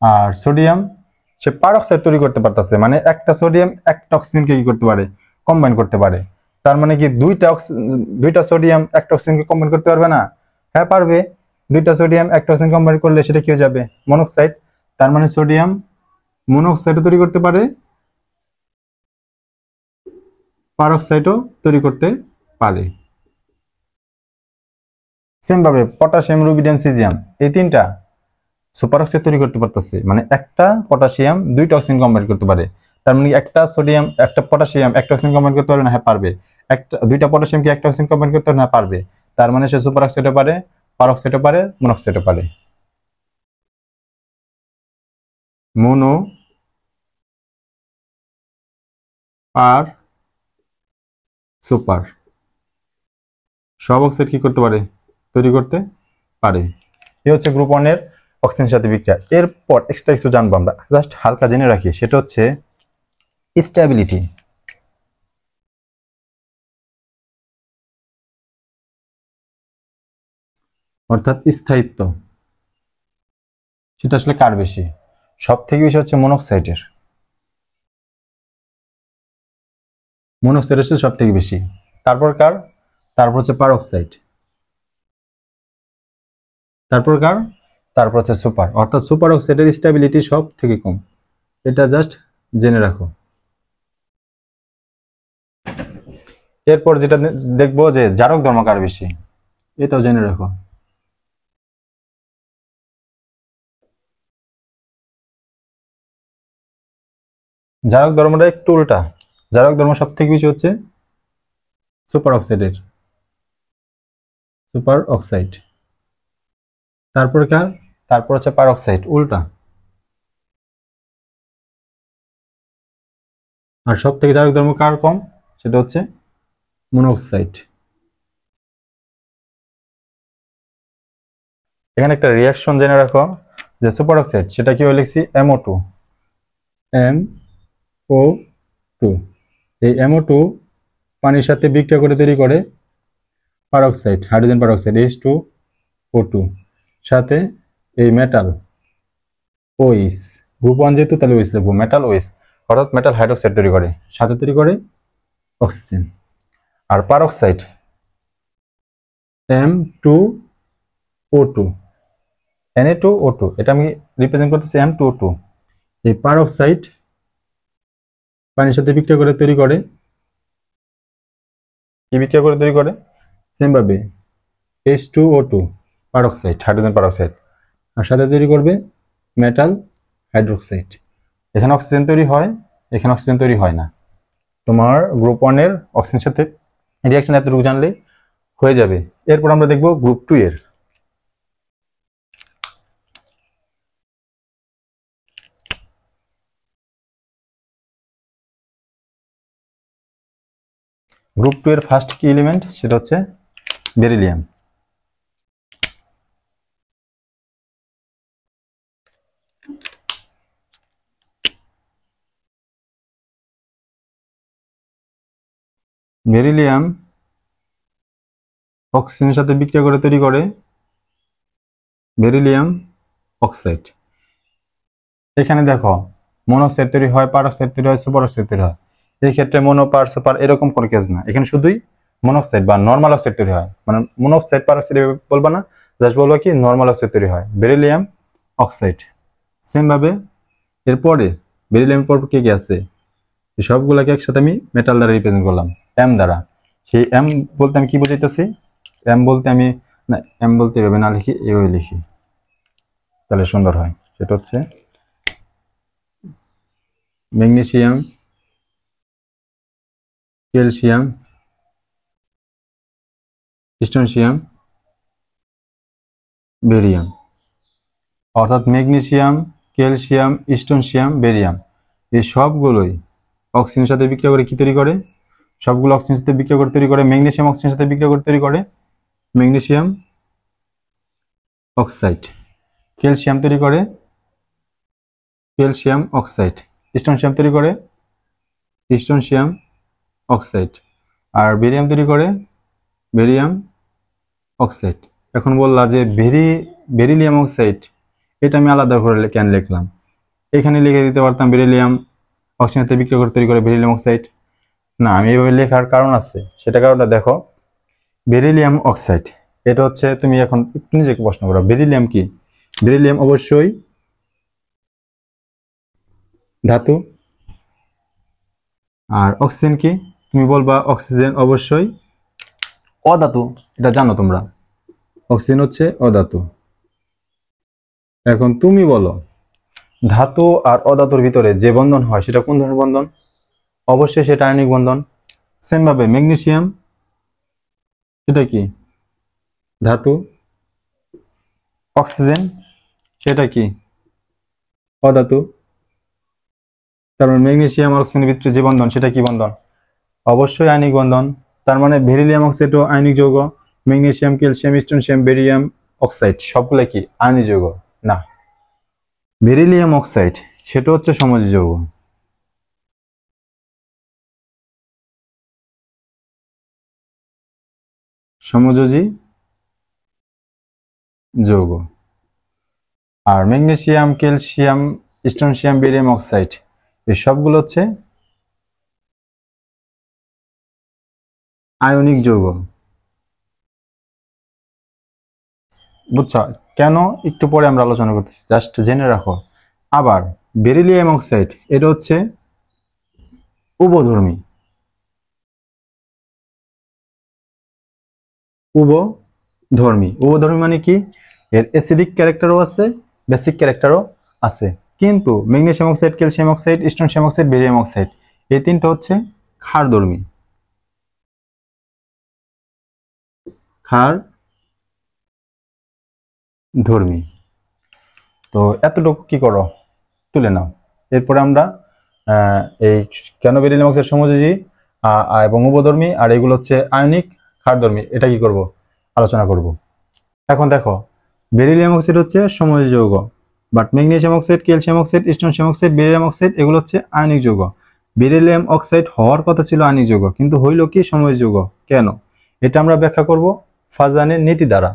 [SPEAKER 1] আর সোডিয়াম সে পারক্সাইড তৈরি করতে পারতেছে, মানে একটা সোডিয়াম একটা অক্সিজেনকে কি করতে পারে, কম্বাইন করতে পারে। তার মানে কি দুইটা সোডিয়াম একটা অক্সিজেনকে কম্বাইন করতে পারবে না? হ্যাঁ পারবে। দুইটা সোডিয়াম একটা অক্সিজেন কম্বাইন করলে সেটা কি হয়ে যাবে, মনোক্সাইড। তার মানে সোডিয়াম মনোক্সাইডও তৈরি করতে পারে, পারক্সাইডও তৈরি করতে পারে। সেম ভাবে পটাশিয়াম, রুবিডিয়াম, সিজিয়াম এই তিনটা সুপার অক্সাইড তৈরি করতে পারতেছে, মানে একটা পটাশিয়াম দুইটা অক্সিজেন কম্বাইন করতে পারে। তার মানে একটা সোডিয়াম একটা পটাশিয়াম একটা অক্সিজেন কম্বাইন করতে পারবে না? হ্যাঁ পারবে। দুইটা পটাশিয়াম কি একটা অক্সিজেন কম্বাইন করতে পারবে না? পারবে। তার মানে সে সুপার অক্সাইডও পারে, পারক্সাইডও পারে, মনোক্সাইডও পারে। মোনো আর সুপার সব অক্সাইড কি করতে পারে, তৈরি করতে পারে। এই হচ্ছে গ্রুপ 1 এর অক্সিজেনের সাথে বিক্রিয়া। এরপর এক্সট্রা কিছু জানবো আমরা, জাস্ট হালকা জেনে রাখি, সেটা হচ্ছে স্টেবিলিটি। অর্থাৎ স্থায়িত্ব, সেটা আসলে কার বেশি? সব থেকে বেশি হচ্ছে মনোক্সাইডের। মনোক্সাইড হচ্ছে সব থেকে বেশি। তারপর কার? তারপর হচ্ছে পারক্সাইড। তারপর কার? তারপর হচ্ছে সুপার। অর্থাৎ সুপার অক্সাইডের স্টেবিলিটি সব থেকে কম, এটা জাস্ট জেনে রাখো। এরপর যেটা দেখবো যে জারক ধর্ম কার বেশি, এটাও জেনে রাখো। জারক ধর্মটা একটু উল্টা, জারক ধর্ম সব থেকে বেশি হচ্ছে সুপার অক্সাইডের, সুপার অক্সাইড। তারপর কার? তারপর হচ্ছে পারক্সাইড, উল্টা। আর সব থেকে জারক ধর্ম কার কম, সেটা হচ্ছে মনোক্সাইড। এখানে একটা রিয়াকশন জেনে রাখো যে সুপার অক্সাইড সেটা কি লিখছি MO2, MO2। এই MO2 পানির সাথে বিক্রিয়া করে তৈরি করে পারক্সাইড, হাইড্রোজেন পারক্সাইড H2O2 সাথে এই মেটাল OH, গ্রুপ 1 যেহেতু তাহলে OH লিখবো, মেটাল OH, অর্থাৎ মেটাল হাইড্রোক্সাইড তৈরি করে, সাথে তৈরি করে অক্সিজেন। আর পারক্সাইড M2O2, Na2O2, এটা আমি রিপ্রেজেন্ট করতেছি M2O2। এই পারক্সাইড পানির সাথে বিক্রিয়া করে তৈরি করে কি, বিক্রিয়া করে তৈরি করে সেম ভাবে H2O2 পারক্সাইড, হাইড্রোজেন পারক্সাইড, আর সাথে তৈরি করবে মেটাল হাইড্রোক্সাইড। এখানে অক্সিজেন তৈরি হয়, এখানে অক্সিজেন তৈরি হয় না। তোমার গ্রুপ 1 এর অক্সিজেনের সাথে রিঅ্যাকশন এতটুকু জানলেই হয়ে যাবে। এরপর আমরা দেখব গ্রুপ 2 এর। গ্রুপ 2 এর ফার্স্ট কি এলিমেন্ট, সেটা হচ্ছে বেরিলিয়াম। বেরিলিয়াম অক্সিজেনের সাথে বিক্রিয়া করে তৈরি করে বেরিলিয়াম অক্সাইড। এখানে দেখো মনোক্সাইড তৈরি হয়, পারক্সাইড তৈরি হয়, সুপার অক্সাইড তৈরি হয়। এই ক্ষেত্রে মনো পার সুপার এরকম কোনো কেস না, এখানে শুধুই মনোক্সাইড বা নর্মাল অক্সাইড তৈরি হয়, মানে মনোক্সাইড পারক্সাইড বলবা না, জাস্ট বলবা কি নর্মাল অক্সাইড তৈরি হয়, বেরিলিয়াম অক্সাইড। সেম ভাবে এরপরে বেরিলিয়ামের পর কি কি আছে, সবগুলোকে একসাথে আমি মেটাল দ্বারা রিপ্রেজেন্ট করলাম, এম দ্বারা। সেই এম বলতে আমি কি বোঝাইতেছি, এম বলতে আমি না, এম বলতে এভাবে না লিখি, এভাবে লিখি তাহলে সুন্দর হয়। সেটা হচ্ছে ম্যাগনেসিয়াম, ক্যালসিয়াম, স্ট্রনশিয়াম, বেরিয়াম। অর্থাৎ ম্যাগনেসিয়াম, ক্যালসিয়াম, স্ট্রনশিয়াম, বেরিয়াম এই সবগুলোই অক্সিজেনের সাথে বিক্রিয়া করে কি তৈরি করে, সবগুলো অক্সিজেনের সাথে বিক্রিয়া করে তৈরি করে ম্যাগনেসিয়াম, অক্সিজেনের সাথে বিক্রিয়া করে তৈরি করে ম্যাগনেসিয়াম অক্সাইড। ক্যালসিয়াম তৈরি করে ক্যালসিয়াম অক্সাইড, স্ট্রনশিয়াম তৈরি করে স্ট্রনশিয়াম অক্সাইড, আর বেরিয়াম তৈরি করে বেরিয়াম অক্সাইড। এখন বললা যে বেরিলিয়াম অক্সাইড, এটা আমি আলাদা করে কেন লিখলাম, এখানে লিখে দিতে পারতাম বেরিলিয়াম অক্সিজেনের সাথে বিক্রিয়া করে তৈরি করে বেরিলিয়াম অক্সাইড। না, আমি এভাবে লেখার কারণ আছে, সেটা কারণটা দেখো। বেরিলিয়াম অক্সাইড এটা হচ্ছে, তুমি এখন একটু নিজেকে প্রশ্ন করো বেরিলিয়াম কি। বেরিলিয়াম অবশ্যই ধাতু। আর অক্সিজেন কি, তুমি বলবা অক্সিজেন অবশ্যই অধাতু, এটা জানো তোমরা, অক্সিজেন হচ্ছে অধাতু। এখন তুমি বলো ধাতু আর অধাতুর ভিতরে যে বন্ধন হয় সেটা কোন ধরনের বন্ধন? অবশ্যই সেটা আয়নিক বন্ধন। সেম ভাবে ম্যাগনেসিয়াম, এটা কি ধাতু। অক্সিজেন সেটা কি অধাতু। তার মানে ম্যাগনেসিয়াম আর অক্সিজেনের ভিতরে যে বন্ধন সেটা কি বন্ধন? অবশ্যই আয়নিক বন্ধন। তার মানে বেরিলিয়াম অক্সাইডও আয়নিক যৌগ। Magnesium, calcium, strontium, barium oxide সবগুলো কি আয়নিক যৌগ? না, বেরিলিয়াম অক্সাইড সেটা হচ্ছে সমযোজী যৌগ। সমযোজী যৌগ। আর magnesium, calcium, strontium, barium oxide এই সবগুলো হচ্ছে আয়নিক যৌগ। বুঝছো কেন? একটু পরে আমরা আলোচনা করতেছি, জাস্ট জেনে রাখো। আবার বেরিলিয়াম অক্সাইড এটা হচ্ছে উভধর্মী। উভধর্মী, উভধর্মী মানে কি? এর অ্যাসিডিক ক্যারেক্টারও আছে, বেসিক ক্যারেক্টারও আছে। কিন্তু magnesium oxide, calcium oxide, strontium oxide, barium oxide এই তিনটা হচ্ছে ক্ষারধর্মী। ক্ষারধর্মী। তো এতটুকু কি করো, তুলে নাও। এরপরে আমরা এই কেন বেরিলিয়াম অক্সাইড সমযোজী এবং উভধর্মী আর এগুলো হচ্ছে আয়নিক ক্ষারধর্মী, এটা কি করব, আলোচনা করব। এখন দেখো বেরিলিয়াম অক্সাইড হচ্ছে সমযোজী যৌগ, but magnesium oxide, calcium oxide, strontium oxide, beryllium oxide এগুলো হচ্ছে আয়নিক যৌগ। বেরিলিয়াম অক্সাইড হওয়ার কথা ছিল আয়নিক যৌগ, কিন্তু হইল কি সমযোজী যৌগ। কেন? এটা আমরা ব্যাখ্যা করব ফাজানের নীতি দ্বারা।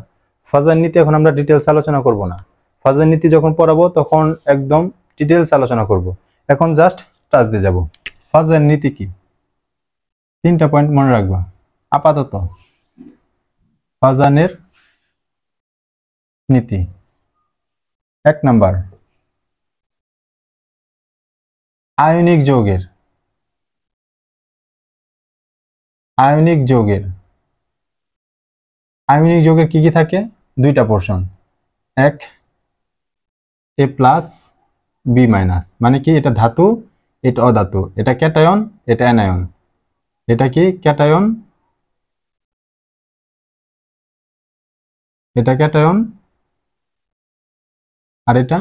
[SPEAKER 1] ফাজার নীতি এখন আমরা ডিটেলস আলোচনা করব না, ফাজার নীতি যখন পড়াবো তখন একদম ডিটেলস আলোচনা করব। এখন জাস্ট টাচ দিয়ে যাব। ফাজার নীতি কি, তিনটা পয়েন্ট মনে রাখবা আপাতত। ফাজানের নীতি, 1 নাম্বার, আয়নিক যৌগের আয়নিক যৌগের আয়নিক যৌগের কি কি থাকে? দুইটা পোর্শন, এক এ প্লাস বি মাইনাস। মানে কি, এটা ধাতু এটা অধাতু, এটা ক্যাটায়ন এটা অ্যানায়ন। এটা কি ক্যাটায়ন, এটা ক্যাটায়ন আর এটা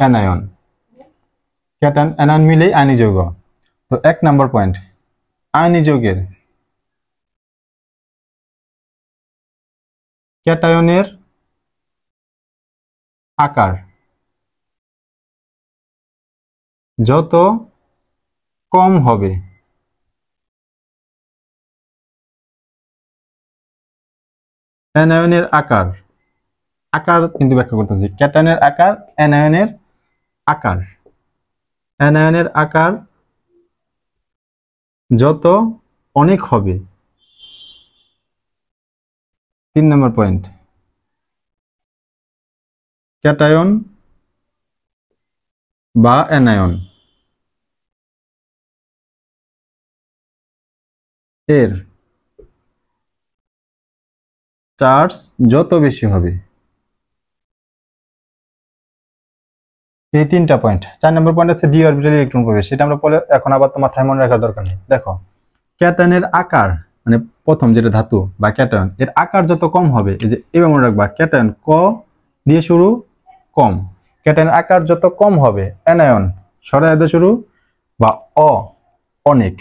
[SPEAKER 1] অ্যানায়ন। ক্যাটায়ন অ্যানায়ন মিলেই আয়নিক যৌগ। তো 1 নাম্বার পয়েন্ট, আয়নিক যৌগের ক্যাটায়নের আকার যত কম হবে, অ্যানায়নের আকার, আকার কিন্তু ব্যাখ্যা করতেছি, ক্যাটায়নের আকার, অ্যানায়নের আকার, অ্যানায়নের আকার যত অনেক হবে। 3 নাম্বার পয়েন্ট, ক্যাটায়ন বা অ্যানায়ন এর চার্জ যত বেশি হবে। এই 3টা পয়েন্ট। 4 নাম্বার পয়েন্ট আছে ডি অরবিটাল ইলেকট্রন প্রবেশ, সেটা আমরা পরে এখন আবার তো মাথায় মনে রাখার দরকার নেই। দেখো ক্যাটায়নের আকার মানে প্রথম যেটা ধাতু বা ক্যাটায়ন এর আকার যত কম হবে, এই যে এবার মনে রাখবা ক্যাটায়ন ক দিয়ে শুরু কম, ক্যাটায়নের আকার যত কম হবে, অ্যানায়ন সরাইয়া দিয়ে শুরু বা অনেক।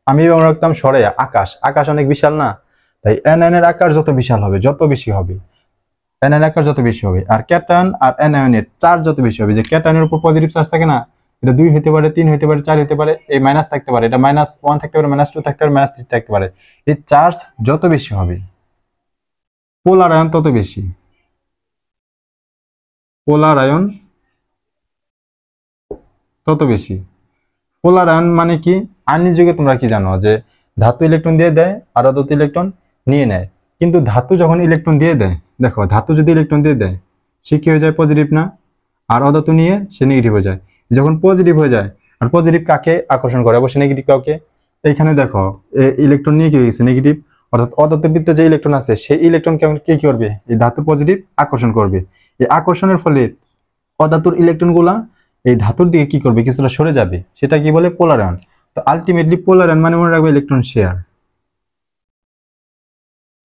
[SPEAKER 1] আমি মনে রাখতাম সরাইয়া আকাশ, আকাশ অনেক বিশাল না, তাই অ্যানায়নের আকার যত বিশাল হবে যত বেশি হবে, অ্যানায়নের আকার যত বেশি হবে। আর ক্যাটায়ন আর অ্যানায়নের চার্জ যত বেশি হবে, যে ক্যাটায়নের উপর পজিটিভ চার্জ থাকে না, এটা 2 হতে পারে, 3 হতে পারে, 4 হতে পারে, এই মাইনাস থাকতে পারে, এটা -1 থাকতে পারে, -2 থাকতে পারে, -3 থাকতে পারে। এই চার্জ যত বেশি হবে পোলার আয়ন তত বেশি, পোলার আয়ন তত বেশি। পোলার আয়ন মানে কি? আয়নিক যৌগে তোমরা কি জানো যে ধাতু ইলেকট্রন দিয়ে দেয় আর অধাতু ইলেকট্রন নিয়ে নেয়, কিন্তু ধাতু যখন ইলেকট্রন দিয়ে দেয়, দেখো ধাতু যদি ইলেকট্রন দিয়ে দেয় সে কি হয়ে যায়? পজিটিভ না? আর অধাতু নিয়ে সে নেগেটিভ হয়ে যায়। যখন পজিটিভ হয়ে যায়, আর পজিটিভ কাকে আকর্ষণ করে? অবশ্যই নেগেটিভ কাউকে। এইখানে দেখো ইলেকট্রন নিয়ে কি হয়ে গেছে? নেগেটিভ। অর্থাৎ অধাতুর ভিতরে যে ইলেকট্রন আছে সেই ইলেকট্রন কেমন কি করবে? এই ধাতু পজিটিভ আকর্ষণ করবে। এই আকর্ষণের ফলে অধাতুর ইলেকট্রন গুলা এই ধাতুর দিকে কি করবে? কিছুটা সরে যাবে। সেটা কি বলে? পোলার আয়ন। তো আলটিমেটলি পোলার আয়ন মানে মনে রাখবে ইলেকট্রন শেয়ার,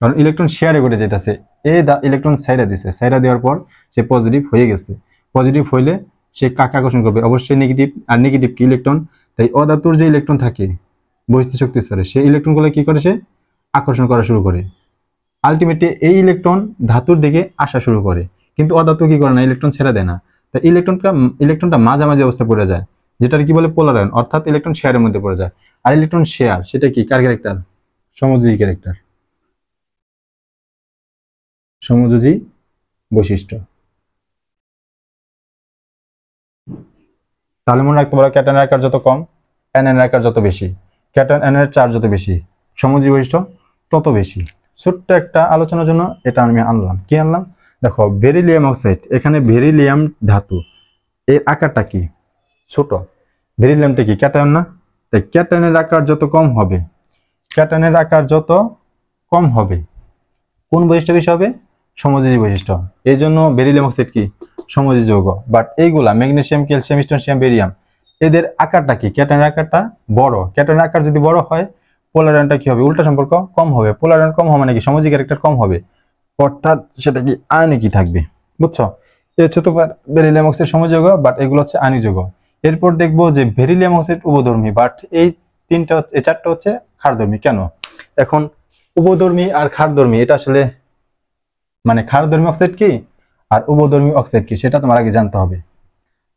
[SPEAKER 1] কারণ ইলেকট্রন শেয়ারে ঘটে যেতেছে। ইলেকট্রন সাইরা দিছে, সাইরা দেওয়ার পর সে পজিটিভ হয়ে গেছে। পজিটিভ হইলে সে কাকে আকর্ষণ করবে? অবশ্যই নেগেটিভ। আর নেগেটিভ কি? ইলেকট্রন। তাই অধাতুর যে ইলেকট্রন থাকে বহিস্থ শক্তি স্তরে, সেই ইলেকট্রনগুলো কি করে? সে আকর্ষণ করা শুরু করে। আলটিমেটলি এই ইলেকট্রন ধাতুর দিকে আসা শুরু করে, কিন্তু অধাতু কি করে না? ইলেকট্রন ছেড়ে দেয় না। তাই ইলেকট্রনটা মাঝামাঝি অবস্থায় পড়ে যায়, যেটার কি বলে? পোলার আয়ন, অর্থাৎ ইলেকট্রন শেয়ারের মধ্যে পড়ে যায়। আর ইলেকট্রন শেয়ার সেটা কি? কার ক্যারেক্টার? সমযোজী ক্যারেক্টার, সমযোজী বৈশিষ্ট্য। তাহলে মনে রাখতে পারো ক্যাটায়নের আকার যত কম, অ্যানায়নের আকার যত বেশি। ক্যাটায়ন অ্যানায়নের চার্জ যত বেশি, সমযোজী বৈশিষ্ট্য তত বেশি। ছোট্ট একটা আলোচনার জন্য এটা আমি আনলাম। কি আনলাম? দেখো বেরিলিয়াম অক্সাইড, এখানে বেরিলিয়াম ধাতু, এর আকারটা কি? ছোট। বেরিলিয়ামটা কি? ক্যাটায়ন না? তাই ক্যাটায়নের আকার যত কম হবে, ক্যাটায়নের আকার যত কম হবে, কোন বৈশিষ্ট্য বেশি হবে? সমযোজী বৈশিষ্ট্য। এই জন্য বেরিলিয়াম অক্সাইড কি? সমযোজী যৌগ। বাট এইগুলা ম্যাগনেসিয়াম, ক্যালসিয়াম, স্ট্রোনশিয়াম, বেরিয়াম, এদের আকারটা কি? ক্যাটায়নের আকারটা বড়। ক্যাটায়নের আকার যদি বড় হয়, পোলার আয়নটা কি হবে? উল্টা সম্পর্ক, কম হবে। পোলার আয়ন কম হবে মানে কি? সমযোজী ক্যারেক্টার কম হবে, অর্থাৎ সেটা কি? আয়নিকই থাকবে। বুঝছো? এই হচ্ছে তোমার বেরিলিয়াম অক্সাইড সমযোজী যৌগ, বাট এগুলো হচ্ছে আয়নিক যৌগ। এরপর দেখবো যে বেরিলিয়াম অক্সাইড উভধর্মী, বাট এই চারটা হচ্ছে ক্ষারধর্মী। কেন? এখন উভধর্মী আর ক্ষারধর্মী, এটা আসলে মানে ক্ষারধর্মী অক্সাইড কি আর উভধর্মী অক্সাইড কি সেটা তোমার আগে জানতে হবে।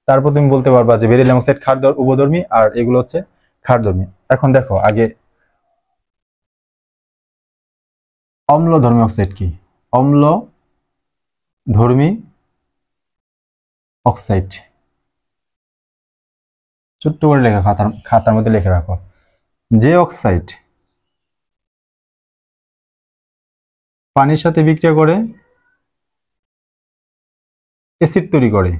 [SPEAKER 1] তারপর তুমি বলতে পারবা যে বেরিলিয়াম অক্সাইড উভধর্মী আর এগুলো হচ্ছে ক্ষারধর্মী। এখন দেখো আগে অম্লধর্মী অক্সাইড কি? অম্লধর্মী অক্সাইড ছোট্ট করে লেখা, খাতার মধ্যে লিখে রাখো। যে অক্সাইড পানির সাথে বিক্রিয়া করে অ্যাসিড তৈরি করে,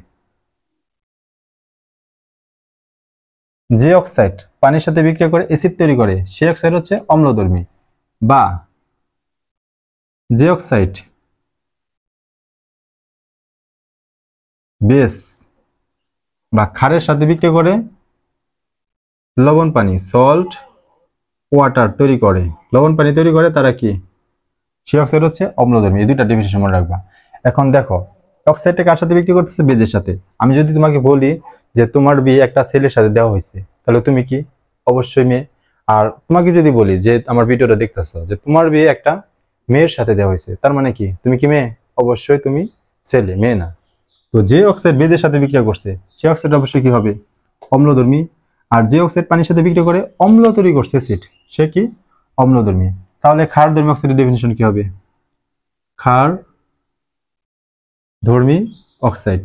[SPEAKER 1] যে অক্সাইড পানির সাথে বিক্রিয়া করে অ্যাসিড তৈরি করে সেই অক্সাইড হচ্ছে অম্লধর্মী। বা যে অক্সাইড বেস বা ক্ষারের সাথে বিক্রিয়া করে লবণ পানি, সল্ট ওয়াটার তৈরি করে, লবণ পানি তৈরি করে, তারা কি? সেই অক্সাইড হচ্ছে অম্লধর্মী। এই দুইটা ডেফিনিশন মনে রাখবা। এখন দেখো অক্সাইডটা কার সাথে বিক্রি করতেছে? বেজের সাথে। আমি যদি তোমাকে বলি যে তোমার বিয়ে একটা ছেলের সাথে দেওয়া হয়েছে, তাহলে তুমি কি? অবশ্যই মেয়ে। আর তোমাকে যদি বলি যে আমার ভিডিওটা দেখতেছো যে তোমার বিয়ে একটা মেয়ের সাথে দেওয়া হয়েছে, তার মানে কি? তুমি কি মেয়ে? অবশ্যই তুমি ছেলে, মেয়ে না। তো যে অক্সাইড বেজের সাথে বিক্রিয়া করছে সেই অক্সাইড অবশ্যই কি হবে? অম্লধর্মী। আর যে অক্সাইড পানির সাথে বিক্রিয়া করে অম্ল তৈরি করছে অ্যাসিড, সে কি? অম্লধর্মী। তাহলে ক্ষারধর্মী অক্সাইডের ডেফিনিশন কি হবে? ক্ষারধর্মী অক্সাইড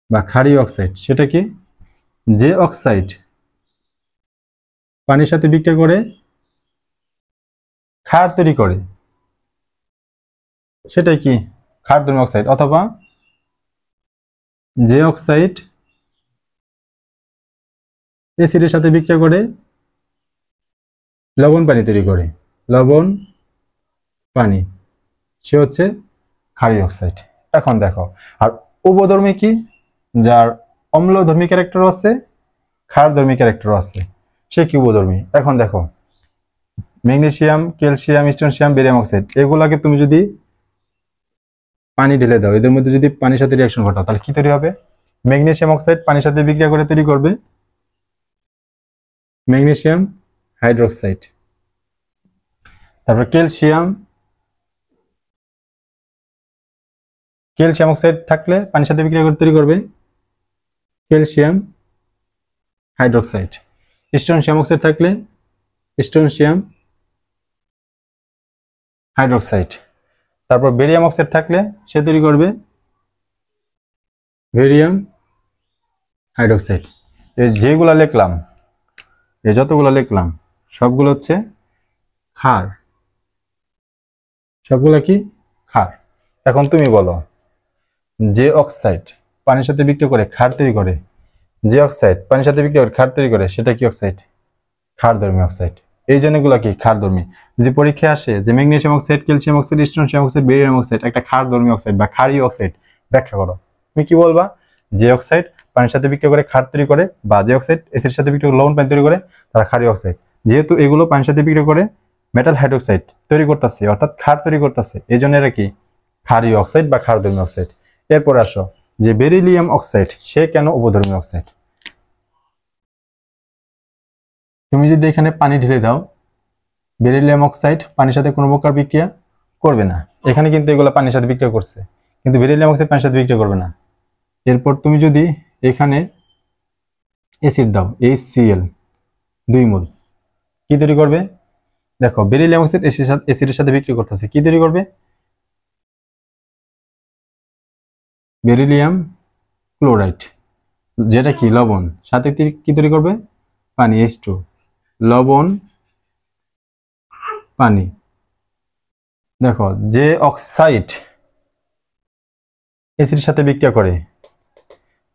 [SPEAKER 1] বা ক্ষারীয় অক্সাইড সেটা কি? যে অক্সাইড পানির সাথে বিক্রিয়া করে ক্ষার তৈরি করে সেটাই কি? ক্ষারধর্মী অক্সাইড। অথবা যে অক্সাইড অ্যাসিডের সাথে বিক্রিয়া করে লবণ পানি তৈরি করে, লবণ পানি, সে হচ্ছে ক্ষারীয় অক্সাইড। এখন দেখো আর উভধর্মী কি? যার অম্লধর্মী ক্যারেক্টার আছে, ক্ষারধর্মী ক্যারেক্টার আছে, সে কি? উভধর্মী। এখন দেখো magnesium, calcium, strontium, barium oxide, এগুলাকে তুমি যদি পানি ঢেলে দাও, এদের মধ্যে যদি পানির সাথে রিয়াকশন ঘটাও, তাহলে কি তৈরি হবে? ম্যাগনেসিয়াম অক্সাইড পানির সাথে বিক্রিয়া করে তৈরি করবে ম্যাগনেসিয়াম হাইড্রোক্সাইড। তারপর ক্যালসিয়াম অক্সাইড থাকলে পানির সাথে বিক্রিয়া করে তৈরি করবে ক্যালসিয়াম হাইড্রোক্সাইড। স্ট্রোনশিয়াম অক্সাইড থাকলে স্ট্রোনশিয়াম হাইড্রোক্সাইড। তারপর বেরিয়াম অক্সাইড থাকলে সে তৈরি করবে বেরিয়াম হাইড্রোক্সাইড। এই যেগুলা লিখলাম, এই যতগুলো লিখলাম সবগুলো হচ্ছে ক্ষার, সবগুলো কি ক্ষার। এখন তুমি বলো, যে অক্সাইড পানির সাথে বিক্রিয়া করে ক্ষার তৈরি করে, যে অক্সাইড পানির সাথে বিক্রিয়া করে ক্ষার তৈরি করে সেটা কি অক্সাইড? ক্ষারধর্মী অক্সাইড। এই জন্যগুলো কি ক্ষারধর্মী। যদি পরীক্ষায় আসে যে magnesium oxide, calcium oxide, strontium oxide, barium oxide একটা ক্ষারধর্মী অক্সাইড বা ক্ষারীয় অক্সাইড, ব্যাখ্যা করো। তুমি কি বলবা? যে অক্সাইড পানির সাথে বিক্রিয়া করে ক্ষার তৈরি করে, বা যে অক্সাইড এসিড সাথে বিক্রিয়া করে লবণ পানি তৈরি করে, তারা ক্ষারীয় অক্সাইড। যেহেতু এগুলো পানির সাথে বিক্রিয়া করে মেটাল হাইড্রোক্সাইড তৈরি করতেছে, অর্থাৎ ক্ষার তৈরি করতেছে, এই জন্য এরা কি ক্ষারীয় অক্সাইড বা ক্ষারধর্মী অক্সাইড। এরপর আসো যে বেরিলিয়াম অক্সাইড, সে কেন উপধর্মী অক্সাইড? তুমি যদি এখানে পানি ঢেলে দাও, বেরিলিয়াম অক্সাইড পানির সাথে কোনো প্রকার বিক্রিয়া করবে না। এখানে কিন্তু এগুলো পানির সাথে বিক্রিয়া করছে, কিন্তু বেরিলিয়াম অক্সাইড পানির সাথে বিক্রিয়া করবে না। এরপর তুমি যদি এখানে অ্যাসিড দাও, HCl 2 মোল, কি তৈরি করবে? দেখো বেরিলিয়াম অক্সাইড অ্যাসিডের সাথে বিক্রিয়া করতেছে, কি তৈরি করবে? বেরিলিয়াম ক্লোরাইড, যেটা কি লবণ, সাথে কি তৈরি করবে? পানি, H2, লবণ পানি। দেখো যে অক্সাইড অ্যাসিডের সাথে বিক্রিয়া করে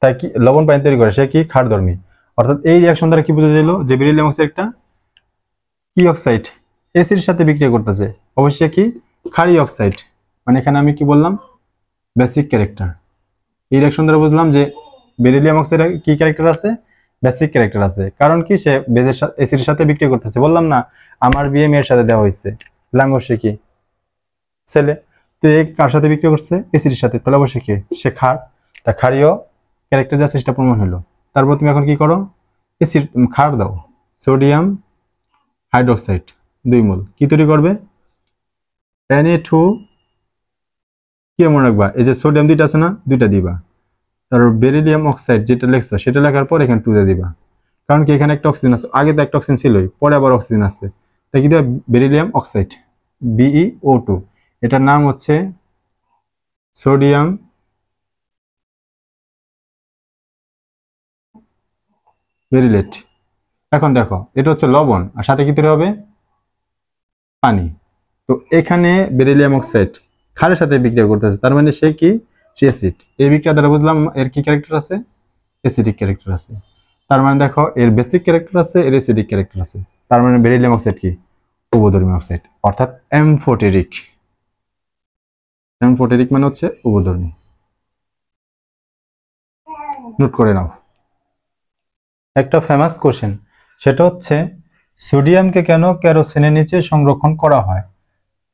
[SPEAKER 1] তাই কি লবণ পানি তৈরি করে, সে কি ক্ষারধর্মী। অর্থাৎ এই রিঅ্যাকশন দ্বারা কি বোঝা গেল যে বেরিলিয়াম অক্সাইড একটা কি অক্সাইড? অ্যাসিডের সাথে বিক্রিয়া করতেছে, অবশ্যই কি ক্ষারীয় অক্সাইড। মানে এখানে আমি কি বললাম? Basic character. এই রিঅ্যাকশন দ্বারা বুঝলাম যে বেরিলিয়াম অক্সাইড কি ক্যারেক্টার আছে? বেসিক ক্যারেক্টার আছে। কারণ কি সে বেজের সাথে অ্যাসিডের সাথে বিক্রিয়া করতেছে। বললাম না আমার বিয়ে মেয়ের সাথে দেওয়া হয়েছে, অবশ্যই কি ছেলে। তো এই কার সাথে বিক্রিয়া করছে? অ্যাসিডের সাথে, তাহলে অবশ্যই কি সে ক্ষার। তা ক্ষারীয় ক্যারেক্টার যে আছে সেটা প্রমাণ হলো। তারপর তুমি এখন কি করো? অ্যাসিড ক্ষার দাও, সোডিয়াম হাইড্রোক্সাইড 2 মোল, কি তৈরি করবে? Na2, কি মনে রাখবা? এই যে সোডিয়াম 2টা আছে না, 2টা দিবা। তারপর বেরিলিয়াম অক্সাইড যেটা লিখছো সেটা লেখার পর এখানে 2 দিয়ে দিবা। কারণ কি এখানে একটা অক্সিজেন আছে, আগে তো একটা অক্সিজেন ছিলই, পরে আবার অক্সিজেন আছে, তাই কি দিবা? বেরিলিয়াম অক্সাইড BeO2, এটার নাম হচ্ছে সোডিয়াম বেরিলেট। এখন দেখো এটা হচ্ছে লবণ, আর সাথে কি তৈরি হবে? পানি। তো এখানে বেরিলিয়াম অক্সাইড ক্ষারের সাথে বিক্রিয়া করতেছে, তার মানে সে কি? সে অ্যাসিড। এই বিক্রিয়া দ্বারা বুঝলাম এর কি ক্যারেক্টার আছে? অ্যাসিডিক ক্যারেক্টার আছে। তার মানে দেখো এর বেসিক ক্যারেক্টার আছে, এর অ্যাসিডিক ক্যারেক্টার আছে। তার মানে বেরিলিয়াম অক্সাইড কি? উভধর্মী অক্সাইড, অর্থাৎ এমফোটেরিক। এমফোটেরিক মানে হচ্ছে উভধর্মী। নোট করে নাও। একটা ফেমাস কোশ্চেন, সেটা হচ্ছে সোডিয়ামকে কেন কেরোসিনের নিচে সংরক্ষণ করা হয়?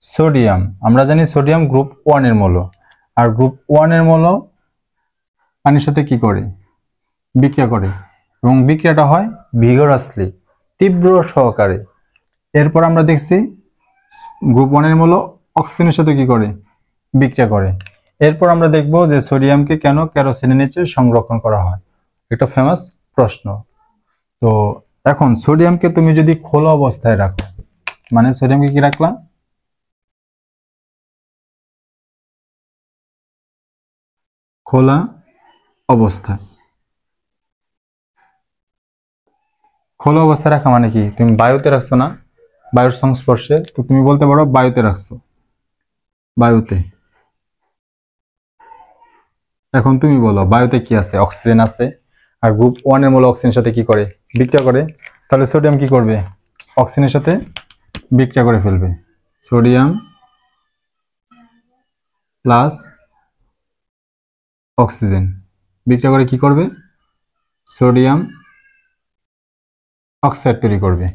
[SPEAKER 1] সোডিয়াম আমরা জানি সোডিয়াম গ্রুপ 1 এর মৌল, আর গ্রুপ 1 এর মৌল পানির সাথে কি করে? বিক্রিয়া করে, এবং বিক্রিয়াটা হয় ভিগরাসলি, তীব্র সহকারে। এরপর আমরা দেখছি গ্রুপ 1 এর মৌল অক্সিজেনের সাথে কি করে? বিক্রিয়া করে। এরপর আমরা দেখব যে সোডিয়ামকে কেন কেরোসিনের নিচে সংরক্ষণ করা হয়। একটা ফেমাস প্রশ্ন। তো এখন সোডিয়ামকে তুমি যদি খোলা অবস্থায় রাখো, মানে সোডিয়ামকে কি রাখলা? খোলা অবস্থায়। খোলা অবস্থায় রাখা মানে কি? তুমি বায়ুতে রাখছো না, বায়ুর সংস্পর্শে, তো তুমি বলতে পারো বায়ুতে রাখছো, বায়ুতে। এখন তুমি বলো বায়ুতে কি আছে? অক্সিজেন আছে, আর গ্রুপ 1 এর মৌল অক্সিজেনের সাথে কি করে? বিক্রিয়া করে। তাহলে সোডিয়াম কি করবে? অক্সিজেনের সাথে বিক্রিয়া করে ফেলবে। সোডিয়াম প্লাস অক্সিজেন বিক্রিয়া করে কি করবে? সোডিয়াম অক্সাইড তৈরি করবে।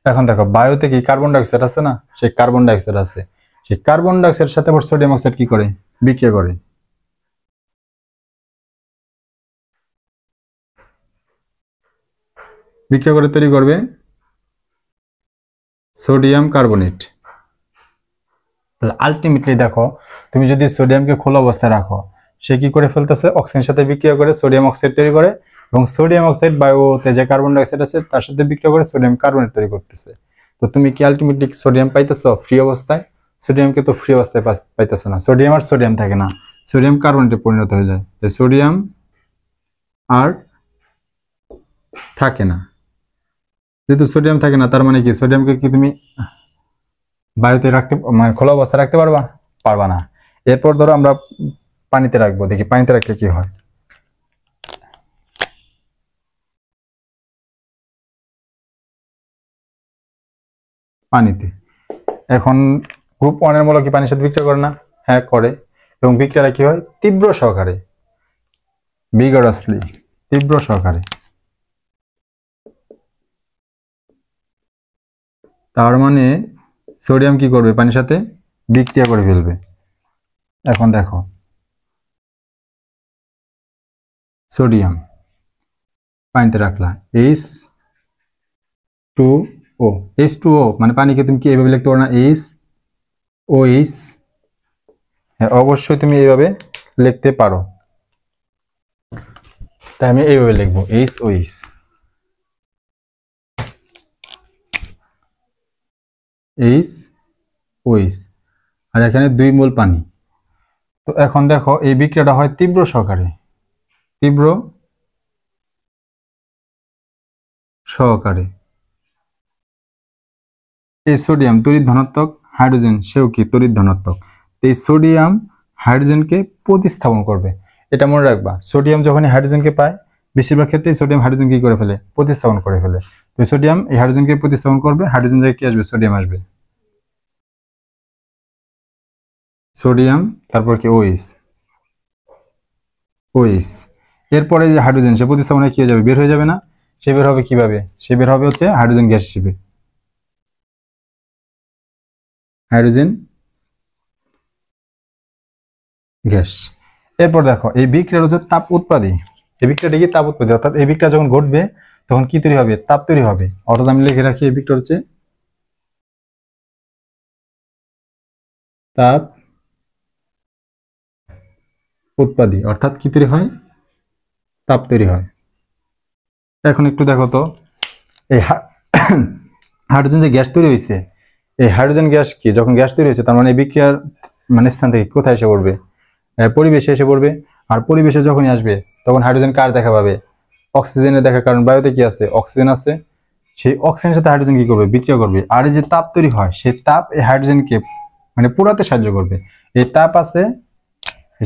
[SPEAKER 1] এখন দেখো বায়ুতে কি কার্বন ডাইঅক্সাইড আছে না, সেই কার্বন ডাইঅক্সাইড আছে, সেই কার্বন ডাইঅক্সাইডের সাথে আবার সোডিয়াম অক্সাইড কি করে? বিক্রিয়া করে। বিক্রিয়া করে তৈরি করবে সোডিয়াম কার্বনেট। তাহলে আলটিমেটলি দেখো তুমি যদি সোডিয়ামকে খোলা অবস্থায় রাখো, সে কি করে ফেলতেছে? অক্সিজেনের সাথে বিক্রিয়া করে সোডিয়াম অক্সাইড তৈরি করে, এবং সোডিয়াম অক্সাইড বায়ুতে যে কার্বন ডাইঅক্সাইড আছে তার সাথে বিক্রিয়া করে সোডিয়াম কার্বনেট তৈরি করতেছে। তো তুমি কি আলটিমেটলি সোডিয়াম পাইতেছো ফ্রি অবস্থায়? সোডিয়ামকে তো ফ্রি অবস্থায় পাইতেছো না, সোডিয়াম আর সোডিয়াম থাকে না, সোডিয়াম কার্বনেটে পরিণত হয়ে যায়। সোডিয়াম আর থাকে না। যেহেতু সোডিয়াম থাকে না, তার মানে কি সোডিয়ামকে কি তুমি বায়ুতে রাখতে, মানে খোলা অবস্থায় রাখতে পারবা? পারবা না। এরপর ধরো আমরা পানিতে রাখবো, দেখি পানিতে রাখলে কি হয়। পানিতে এখন গ্রুপ 1 এর মূলক কি পানির সাথে বিক্রিয়া করে না? হ্যাঁ করে। এবং বিক্রিয়াটা কি হয়? তীব্র সহকারে, ভিগরাসলি, তীব্র সহকারে। তার মানে সোডিয়াম কি করবে? পানির সাথে বিক্রিয়া করে ফেলবে। এখন দেখো সোডিয়াম পানিতে রাখলা, H2O, H2O মানে পানিকে তুমি কি এইভাবে লিখতে পারো না? HOH, হ্যাঁ অবশ্যই তুমি এইভাবে লিখতে পারো। তাই আমি এইভাবে লিখবো HOH, HOH, আর এখানে 2 মোল পানি। তো এখন দেখো এই বিক্রিয়াটা হয় তীব্র সহকারে, তীব্র সহকারে। এই সোডিয়াম তড়িৎ ধনাত্মক, হাইড্রোজেন সেও কি তড়িৎ ধনাত্মক। এই সোডিয়াম হাইড্রোজেনকে প্রতিস্থাপন করবে। এটা মনে রাখবা, সোডিয়াম যখনই হাইড্রোজেনকে পায়, বেশিরভাগ ক্ষেত্রে সোডিয়াম হাইড্রোজেন কি করে ফেলে? প্রতিস্থাপন করে ফেলে। তো সোডিয়াম এই হাইড্রোজেনকে প্রতিস্থাপন করবে, হাইড্রোজেন থেকে কি আসবে? সোডিয়াম আসবে। সোডিয়াম তারপর কি OH, OH। এরপরে যে হাইড্রোজেন সে প্রতিস্থাপনে কি হয়ে যাবে? বের হয়ে যাবে না? সে বের হবে কিভাবে? সে বের হবে হচ্ছে হাইড্রোজেন গ্যাস হিসেবে, হাইড্রোজেন গ্যাস। এরপর দেখো এই বিক্রিয়ার হচ্ছে তাপ উৎপাদী। এই বিক্রিয়াটা কি? তাপ উৎপাদী। অর্থাৎ এই বিক্রিয়া যখন ঘটবে তখন কি তৈরি হবে? তাপ তৈরি হবে। অর্থাৎ আমি লিখে রাখি এই বিক্রিয়া হচ্ছে তাপ উৎপাদী। অর্থাৎ কি তৈরি হয়? তাপ তৈরি হয়। এখন একটু দেখো তো এই হাইড্রোজেন যে গ্যাস তৈরি হয়েছে, এই হাইড্রোজেন গ্যাস কি যখন গ্যাস তৈরি হয়েছে, তার মানে এই বিক্রিয়ার মানে স্থান থেকে কোথায় এসে পড়বে? পরিবেশে এসে পড়বে। আর পরিবেশে যখনই আসবে তখন হাইড্রোজেন কার দেখা পাবে? অক্সিজেনের দেখা। কারণ বায়ুতে কি আছে? অক্সিজেন আছে। সেই অক্সিজেনের সাথে হাইড্রোজেন কি করবে? বিক্রিয়া করবে। আর এই যে তাপ তৈরি হয়, সেই তাপ এই হাইড্রোজেনকে মানে পোড়াতে সাহায্য করবে। এই তাপ আছে,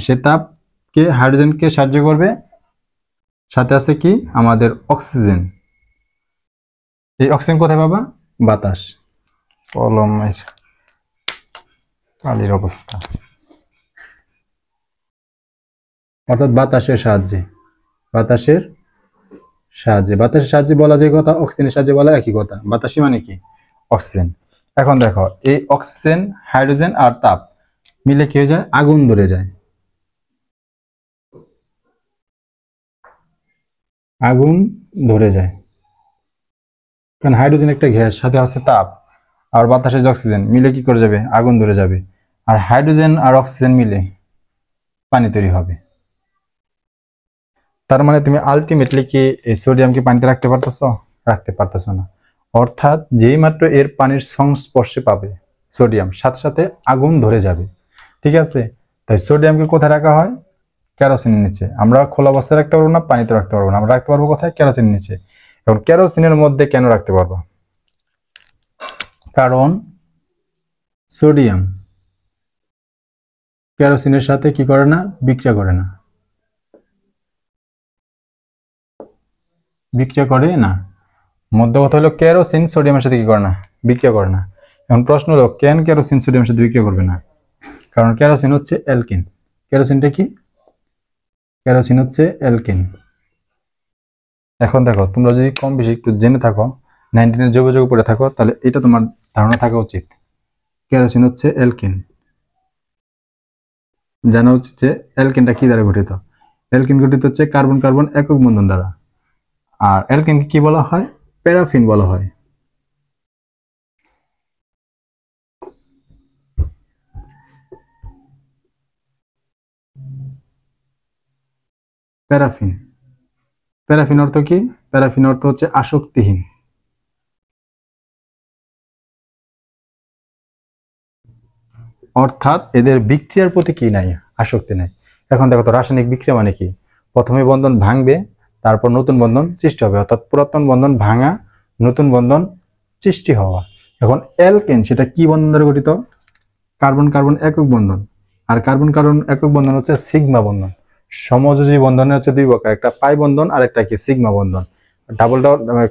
[SPEAKER 1] সে তাপকে হাইড্রোজেনকে সাহায্য করবে। সাথে আছে কি? আমাদের অক্সিজেন। এই অক্সিজেন কোথায় পাবা? বাতাস। কলমের কালির অবস্থা। অর্থাৎ বাতাসের সাহায্যে, বাতাসের সাহায্যে, বাতাসের সাহায্যে বলা যে কথা, অক্সিজেনের সাহায্যে বলা একই কথা। বাতাসই মানে কি? অক্সিজেন। এখন দেখো এই অক্সিজেন, হাইড্রোজেন আর তাপ মিলে কি হয়ে যায়? আগুন ধরে যায়। আগুন ধরে যায়। কারণ হাইড্রোজেন একটা গ্যাস, সাথে আছে তাপ, আর বাতাসে যে অক্সিজেন মিলে কি করে যাবে? আগুন ধরে যাবে। আর হাইড্রোজেন আর অক্সিজেন মিলে পানি তৈরি হবে। তার মানে তুমি আলটিমেটলি কি এই সোডিয়ামকে পানিতে রাখতে পারতেছো? রাখতে পারতেছো না। অর্থাৎ যেই মাত্র এর পানির সংস্পর্শে পাবে সোডিয়াম, সাথে সাথে আগুন ধরে যাবে। ঠিক আছে? তাই সোডিয়ামকে কোথায় রাখা হয়? কেরোসিনের নিচে। আমরা খোলা অবস্থায় রাখতে পারবো না, পানিতে রাখতে পারবো না। আমরা রাখতে পারবো কোথায়? কেরোসিনের নিচে। এবং কেরোসিনের মধ্যে কেন রাখতে পারবো? কারণ সোডিয়াম কেরোসিনের সাথে কি করে না? বিক্রিয়া করে না। বিক্রিয়া করে না। মধ্য কথা হলো কেরোসিন সোডিয়ামের সাথে কি করে না? বিক্রিয়া করে না। এখন প্রশ্ন হলো কেন কেরোসিন সোডিয়ামের সাথে বিক্রিয়া করবে না? কারণ কেরোসিন হচ্ছে অ্যালকিন। কেরোসিনটা কি? কেরোসিন হচ্ছে অ্যালকিন। এখন দেখো তোমরা যদি কম বেশি একটু জেনে থাকো, 19 জৈব যৌগ পড়ে থাকো, তাহলে এটা তোমার ধারণা থাকা উচিত। কেরোসিন হচ্ছে অ্যালকিন। জানা উচিত যে অ্যালকিনটা কি দ্বারা গঠিত। অ্যালকিন গঠিত হচ্ছে কার্বন কার্বন একক বন্ধন দ্বারা। আর অ্যালকিনকে কি বলা হয়? প্যারাফিন বলা হয়। প্যারাফিন। প্যারাফিন অর্থ কি? প্যারাফিন অর্থ হচ্ছে আসক্তিহীন। অর্থাৎ এদের বিক্রিয়ার প্রতি কি নাই? আসক্তি নাই। এখন দেখো তো রাসায়নিক বিক্রিয়া মানে কি? প্রথমে বন্ধন ভাঙবে, তারপর নতুন বন্ধন সৃষ্টি হবে, অর্থাৎ পুরাতন বন্ধন ভাঙা, নতুন বন্ধন সৃষ্টি হওয়া। এখন অ্যালকেন সেটা কি বন্ধন দ্বারা গঠিত? কার্বন কার্বন একক বন্ধন, আর কার্বন কার্বন একক বন্ধন হচ্ছে সিগমা বন্ধন। সমযোজী বন্ধনে হচ্ছে দুই প্রকার, একটা পাই বন্ধন আর একটা কি সিগমা বন্ধন। Double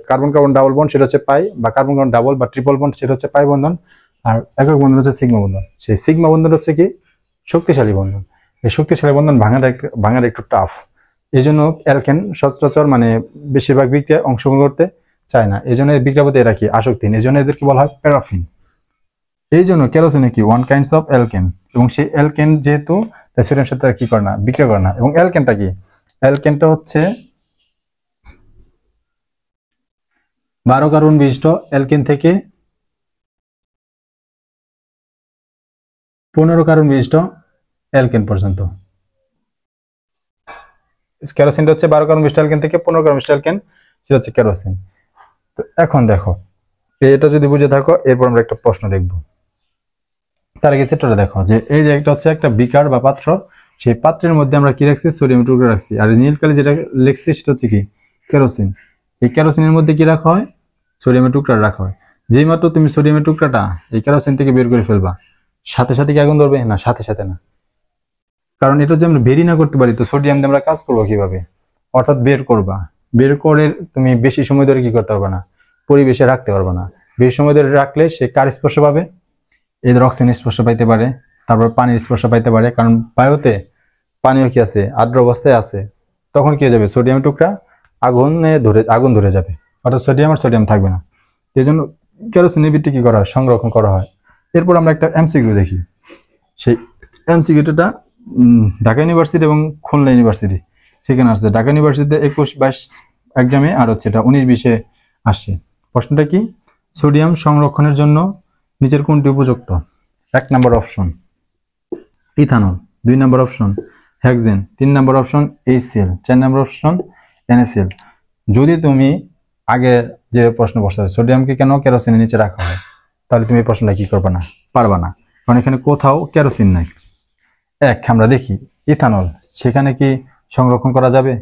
[SPEAKER 1] carbon carbon double bond সেটা হচ্ছে পাই, বা কার্বন কার্বন ডাবল বা ট্রিপল বন্ড সেটা হচ্ছে পাই বন্ধন, আর একক বন্ধন হচ্ছে সিগমা বন্ধন। সেই সিগমা বন্ধন হচ্ছে কি শক্তিশালী বন্ধন। এই শক্তিশালী বন্ধন ভাঙাটা একটু টাফ। এই জন্য অ্যালকেন সচরাচর মানে বেশিরভাগ বিক্রিয়ায় অংশগ্রহণ করতে চায় না, এই জন্য বিক্রিয়ার প্রতি এরা কি আসক্তিহীন, এই জন্য এদেরকে বলা হয় প্যারাফিন। এই জন্য কেরোসিনে কি ওয়ান কাইন্ডস অফ অ্যালকেন, এবং সেই অ্যালকেন যেহেতু সোডিয়ামের সাথে কি করে না, বিক্রিয়া করে না। এবং অ্যালকেনটা কি? অ্যালকেনটা হচ্ছে 12 কার্বন বিশিষ্ট অ্যালকেন থেকে 15 কার্বন বিশিষ্ট অ্যালকেন পর্যন্ত। কেরোসিনটা হচ্ছে 12 কার্বন বিশিষ্ট অ্যালকেন থেকে 15 কার্বন বিশিষ্ট অ্যালকেন, সেটা হচ্ছে কেরোসিন। তো এখন দেখো, এটা যদি বুঝে থাকো, এরপর আমরা একটা প্রশ্ন দেখব। তার আগে চিত্রটা দেখো, যে এই যে একটা হচ্ছে একটা বিকার বা পাত্র, সেই পাত্রের মধ্যে আমরা কি রাখছি? সোডিয়াম টুকরো রাখছি, আর নীল কালি যেটা লিখছি সেটা হচ্ছে কি কেরোসিন। এই কেরোসিনের মধ্যে কি রাখা হয়? সোডিয়ামের টুকরা রাখা হয়। যেই মাত্র তুমি সোডিয়ামের টুকরাটা এই কেরোসিন থেকে বের করে ফেলবা, সাথে সাথে কি আগুন ধরবে? না, সাথে সাথে না, কারণ এটা যদি আমরা বেরি না করতে পারি তো সোডিয়াম দিয়ে আমরা কাজ করবো কিভাবে? অর্থাৎ বের করবা, বের করে তুমি বেশি সময় ধরে কি করতে পারবে না, পরিবেশে রাখতে পারবে না। বেশি সময় ধরে রাখলে সে কার স্পর্শ পাবে? এদের অক্সিজেন স্পর্শ পাইতে পারে, তারপর পানির স্পর্শ পাইতে পারে, কারণ বায়ুতে পানিও কি আছে, আর্দ্র অবস্থায় আছে। তখন কি হয়ে যাবে? সোডিয়াম টুকরা আগুন ধরে যাবে, অর্থাৎ সোডিয়াম আর সোডিয়াম থাকবে না। এই জন্য কেরোসিনের বিটটি কি করা হয়? সংরক্ষণ করা হয়। এরপর আমরা একটা এমসিকিউ দেখি। সেই এমসিকিউটা ঢাকা ইউনিভার্সিটি এবং খুলনা ইউনিভার্সিটি সেখানে আসছে। ঢাকা ইউনিভার্সিটিতে 21-22 এক্সামে, আর হচ্ছে এটা 19-20-এ আসছে। প্রশ্নটা কি? সোডিয়াম সংরক্ষণের জন্য নিচের কোনটি উপযুক্ত? 1 নম্বর অপশন ইথানল, 2 নম্বর অপশন হেক্সেন, 3 নম্বর অপশন HCl, 4 নম্বর অপশন NaCl। যদি তুমি আগে যে প্রশ্ন বসতে সোডিয়ামকে কেন কেরোসিনের নিচে রাখা হয়, তাহলে তুমি এই প্রশ্নটা কি করবে না, পারবা না, কারণ এখানে কোথাও কেরোসিন নাই। আমরা দেখি ইথানল, সেখানে কি সংরক্ষণ করা যাবে?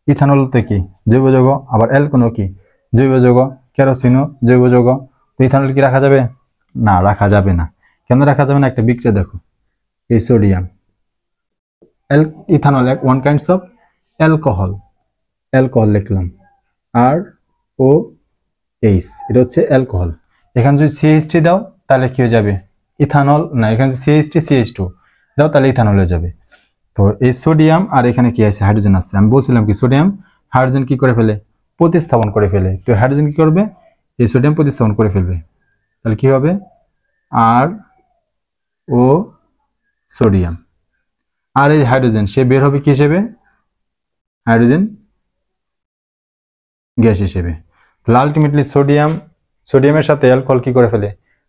[SPEAKER 1] ইথানল তো কি জৈব যৌগ, আবার অ্যালকোনও কি জৈব যৌগ, কেরোসিনও জৈব যৌগ। তো ইথানল কি রাখা যাবে? না, রাখা যাবে না। কেন রাখা যাবে না? একটা বিক্রিয়া দেখো, এই sodium ethanol one kinds of alcohol লিখলাম, আর ও এইচ, এটা হচ্ছে অ্যালকোহল। এখানে যদি CH3 দাও তাহলে কি হয়ে যাবে? ইথানল। না, এখানে যদি CH2 দাও তাহলে ইথানল হয়ে যাবে। তো এই সোডিয়াম আর এখানে কি আছে? হাইড্রোজেন আছে। আমি বলছিলাম কি সোডিয়াম হাইড্রোজেন কি করে ফেলে? প্রতিস্থাপন করে ফেলে। তো হাইড্রোজেন কি করবে? এই সোডিয়াম প্রতিস্থাপন করে ফেলবে, তাহলে কি হবে? আর ও সোডিয়াম, আর এই হাইড্রোজেন সে বের হবে কি হিসেবে? হাইড্রোজেন গ্যাস হিসেবে। আলটিমেটলি সোডিয়ামের সাথে অ্যালকোহল কি করে ফেলে?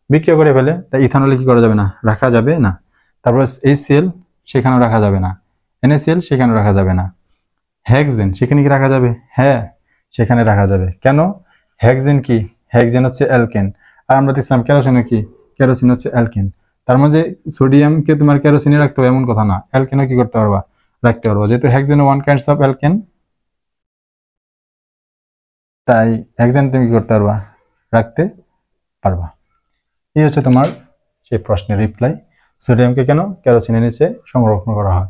[SPEAKER 1] বিক্রিয়া করে ফেলে। তাই ইথানলে কি করা যাবে না, রাখা যাবে না। তারপর HCl সেখানেও রাখা যাবে না, NaCl সেখানেও রাখা যাবে না। হেক্সেন সেখানে কি রাখা যাবে? হ্যাঁ, সেখানে রাখা যাবে। কেন? হেক্সেন কি? হেক্সেন হচ্ছে অ্যালকেন, আর আমরা দেখছিলাম কেরোসিন কি? কেরোসিন হচ্ছে অ্যালকেন। তার মানে সোডিয়ামকে তোমার কেরোসিনে রাখতে হবে এমন কথা না, অ্যালকেনও কি করতে পারবা? রাখতে পারবা। যেহেতু hexane one kinds of alkane, তাই হেক্সেন তুমি কি করতে পারবা? রাখতে পারবা। এই হচ্ছে তোমার সেই প্রশ্নের রিপ্লাই। সোডিয়ামকে কেন কেরোসিনের নিচে সংরক্ষণ করা হয়,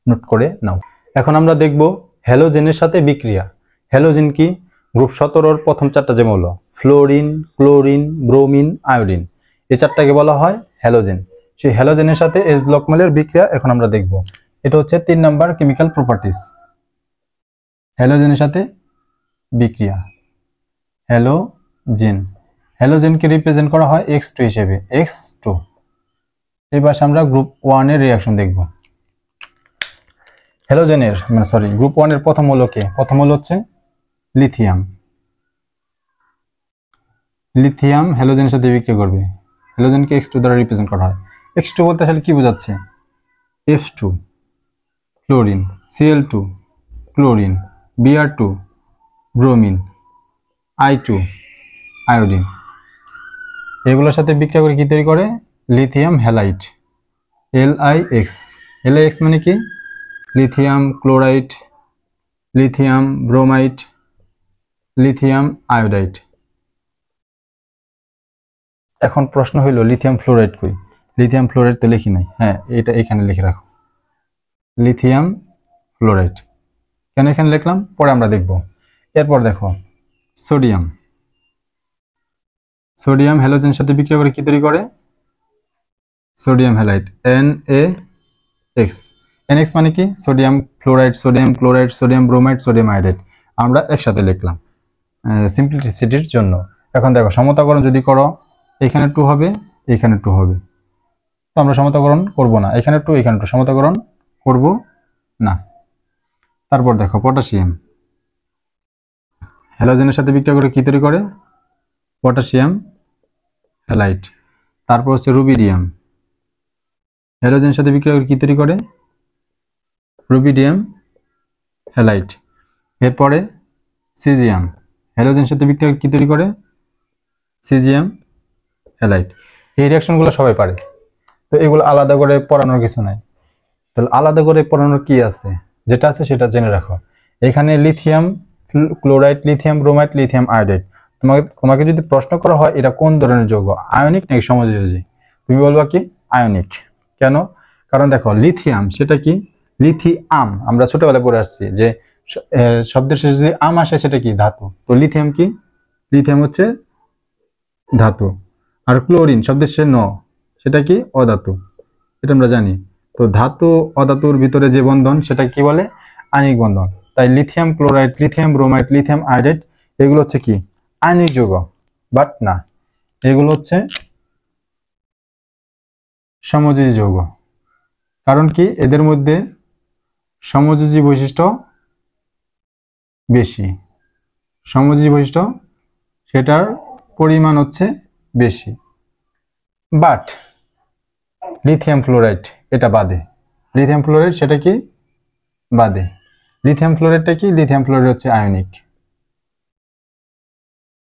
[SPEAKER 1] নোট করে নাও। এখন আমরা দেখব হ্যালোজেনের সাথে বিক্রিয়া। হ্যালোজেন কি? গ্রুপ 17-র প্রথম 4টা যে মৌল, ফ্লোরিন, ক্লোরিন, ব্রোমিন, আয়োডিন, এই 4টাকে বলা হয় হ্যালোজেন। সেই হ্যালোজেনের সাথে S ব্লক মৌলের বিক্রিয়া এখন আমরা দেখব। এটা হচ্ছে 3 নাম্বার কেমিক্যাল প্রপার্টিজ। হ্যালোজেনের সাথে বিক্রিয়া, হ্যালোজেনকে রিপ্রেজেন্ট করা হয় X2 হিসেবে, X2। এবার আমরা গ্রুপ 1 এর রিঅ্যাকশন দেখব। হ্যালোজেনের গ্রুপ 1 এর প্রথম মৌল কে? প্রথম মৌল হচ্ছে লিথিয়াম। লিথিয়াম হ্যালোজেনের সাথে বিক্রিয়া করবে, হ্যালোজেনকে X2 দ্বারা রিপ্রেজেন্ট করা হয়। X2 বলতে আসলে কি বোঝাচ্ছে? F2 chlorine, Cl2 chlorine, Br2 bromine, I2 iodine. এগুলোর সাথে বিক্রিয়া করে কি তৈরি করে? Lithium halide, LiX। LiX মানে কি? Lithium chloride lithium bromide, lithium iodide. এখন প্রশ্ন হইল লিথিয়াম ফ্লোরাইড কই? লিথিয়াম ফ্লোরাইড তো লিখি নাই। হ্যাঁ, এটা এখানে লিখে রাখো, লিথিয়াম ফ্লোরাইড। কেন এখানে লিখলাম পরে আমরা দেখব। এরপর দেখো সোডিয়াম। সোডিয়াম হ্যালোজেনের সাথে বিক্রিয়া করে কি তৈরি করে? Sodium halide, NaX। NX মানে কি? Sodium fluoride, sodium chloride, sodium bromide, sodium iodide. আমরা একসাথে লিখলাম সিম্পলিসিটির জন্য। এখন দেখো সমতাকরণ যদি করো, এখানে 2 হবে, এখানে 2 হবে। তো আমরা সমতাকরণ করব না, এখানে 2 এখানে 2, সমতাকরণ করব না। তারপর দেখো পটাশিয়াম হ্যালোজেনের সাথে বিক্রিয়া করে কি তৈরি করে? Potassium halide. তারপর হচ্ছে রুবিডিয়াম হ্যালোজেনের সাথে বিক্রিয়া করে কি তৈরি করে? Rubidium halide. এরপরে সিজিয়াম হ্যালোজেনের সাথে বিক্রিয়া করে কি তৈরি করে? Caesium halide. এই রিঅ্যাকশনগুলো সবাই পারে, তো এগুলো আলাদা করে পড়ানোর কিছু নাই। তাহলে আলাদা করে পড়ানোর কি আছে? যেটা আছে সেটা জেনে রাখো। এখানে lithium chloride, lithium bromide, lithium iodide. তোমাকে যদি প্রশ্ন করা হয় এটা কোন ধরনের যৌগ, আয়নিক নাকি সমযোজী, তুমি বলবা কি আয়নিক। কেন? কারণ দেখো লিথিয়াম সেটা কি? লিথিয়াম আমরা ছোটবেলায় পড়ে আসছি যে শব্দের শেষে যদি আম আসে সেটা কি? ধাতু। তো লিথিয়াম কি? লিথিয়াম হচ্ছে ধাতু। আর ক্লোরিন শব্দের শেষে ন, সেটা কি? অধাতু। এটা আমরা জানি। তো ধাতু অধাতুর ভিতরে যে বন্ধন সেটা কি বলে? আয়নিক বন্ধন। তাই lithium chloride, lithium bromide, lithium iodide এগুলো হচ্ছে কি? আয়নিক যৌগ। বাট না, এগুলো হচ্ছে সমযোজী যৌগ। কারণ কি? এদের মধ্যে সমযোজী বৈশিষ্ট্য বেশি। সমযোজী বৈশিষ্ট্য সেটার পরিমাণ হচ্ছে বেশি। বাট লিথিয়াম ফ্লোরাইড এটা বাদে। লিথিয়াম ফ্লোরাইড সেটা কি? বাদে। লিথিয়াম ফ্লোরাইডটা কি? লিথিয়াম ফ্লোরাইড হচ্ছে আয়নিক।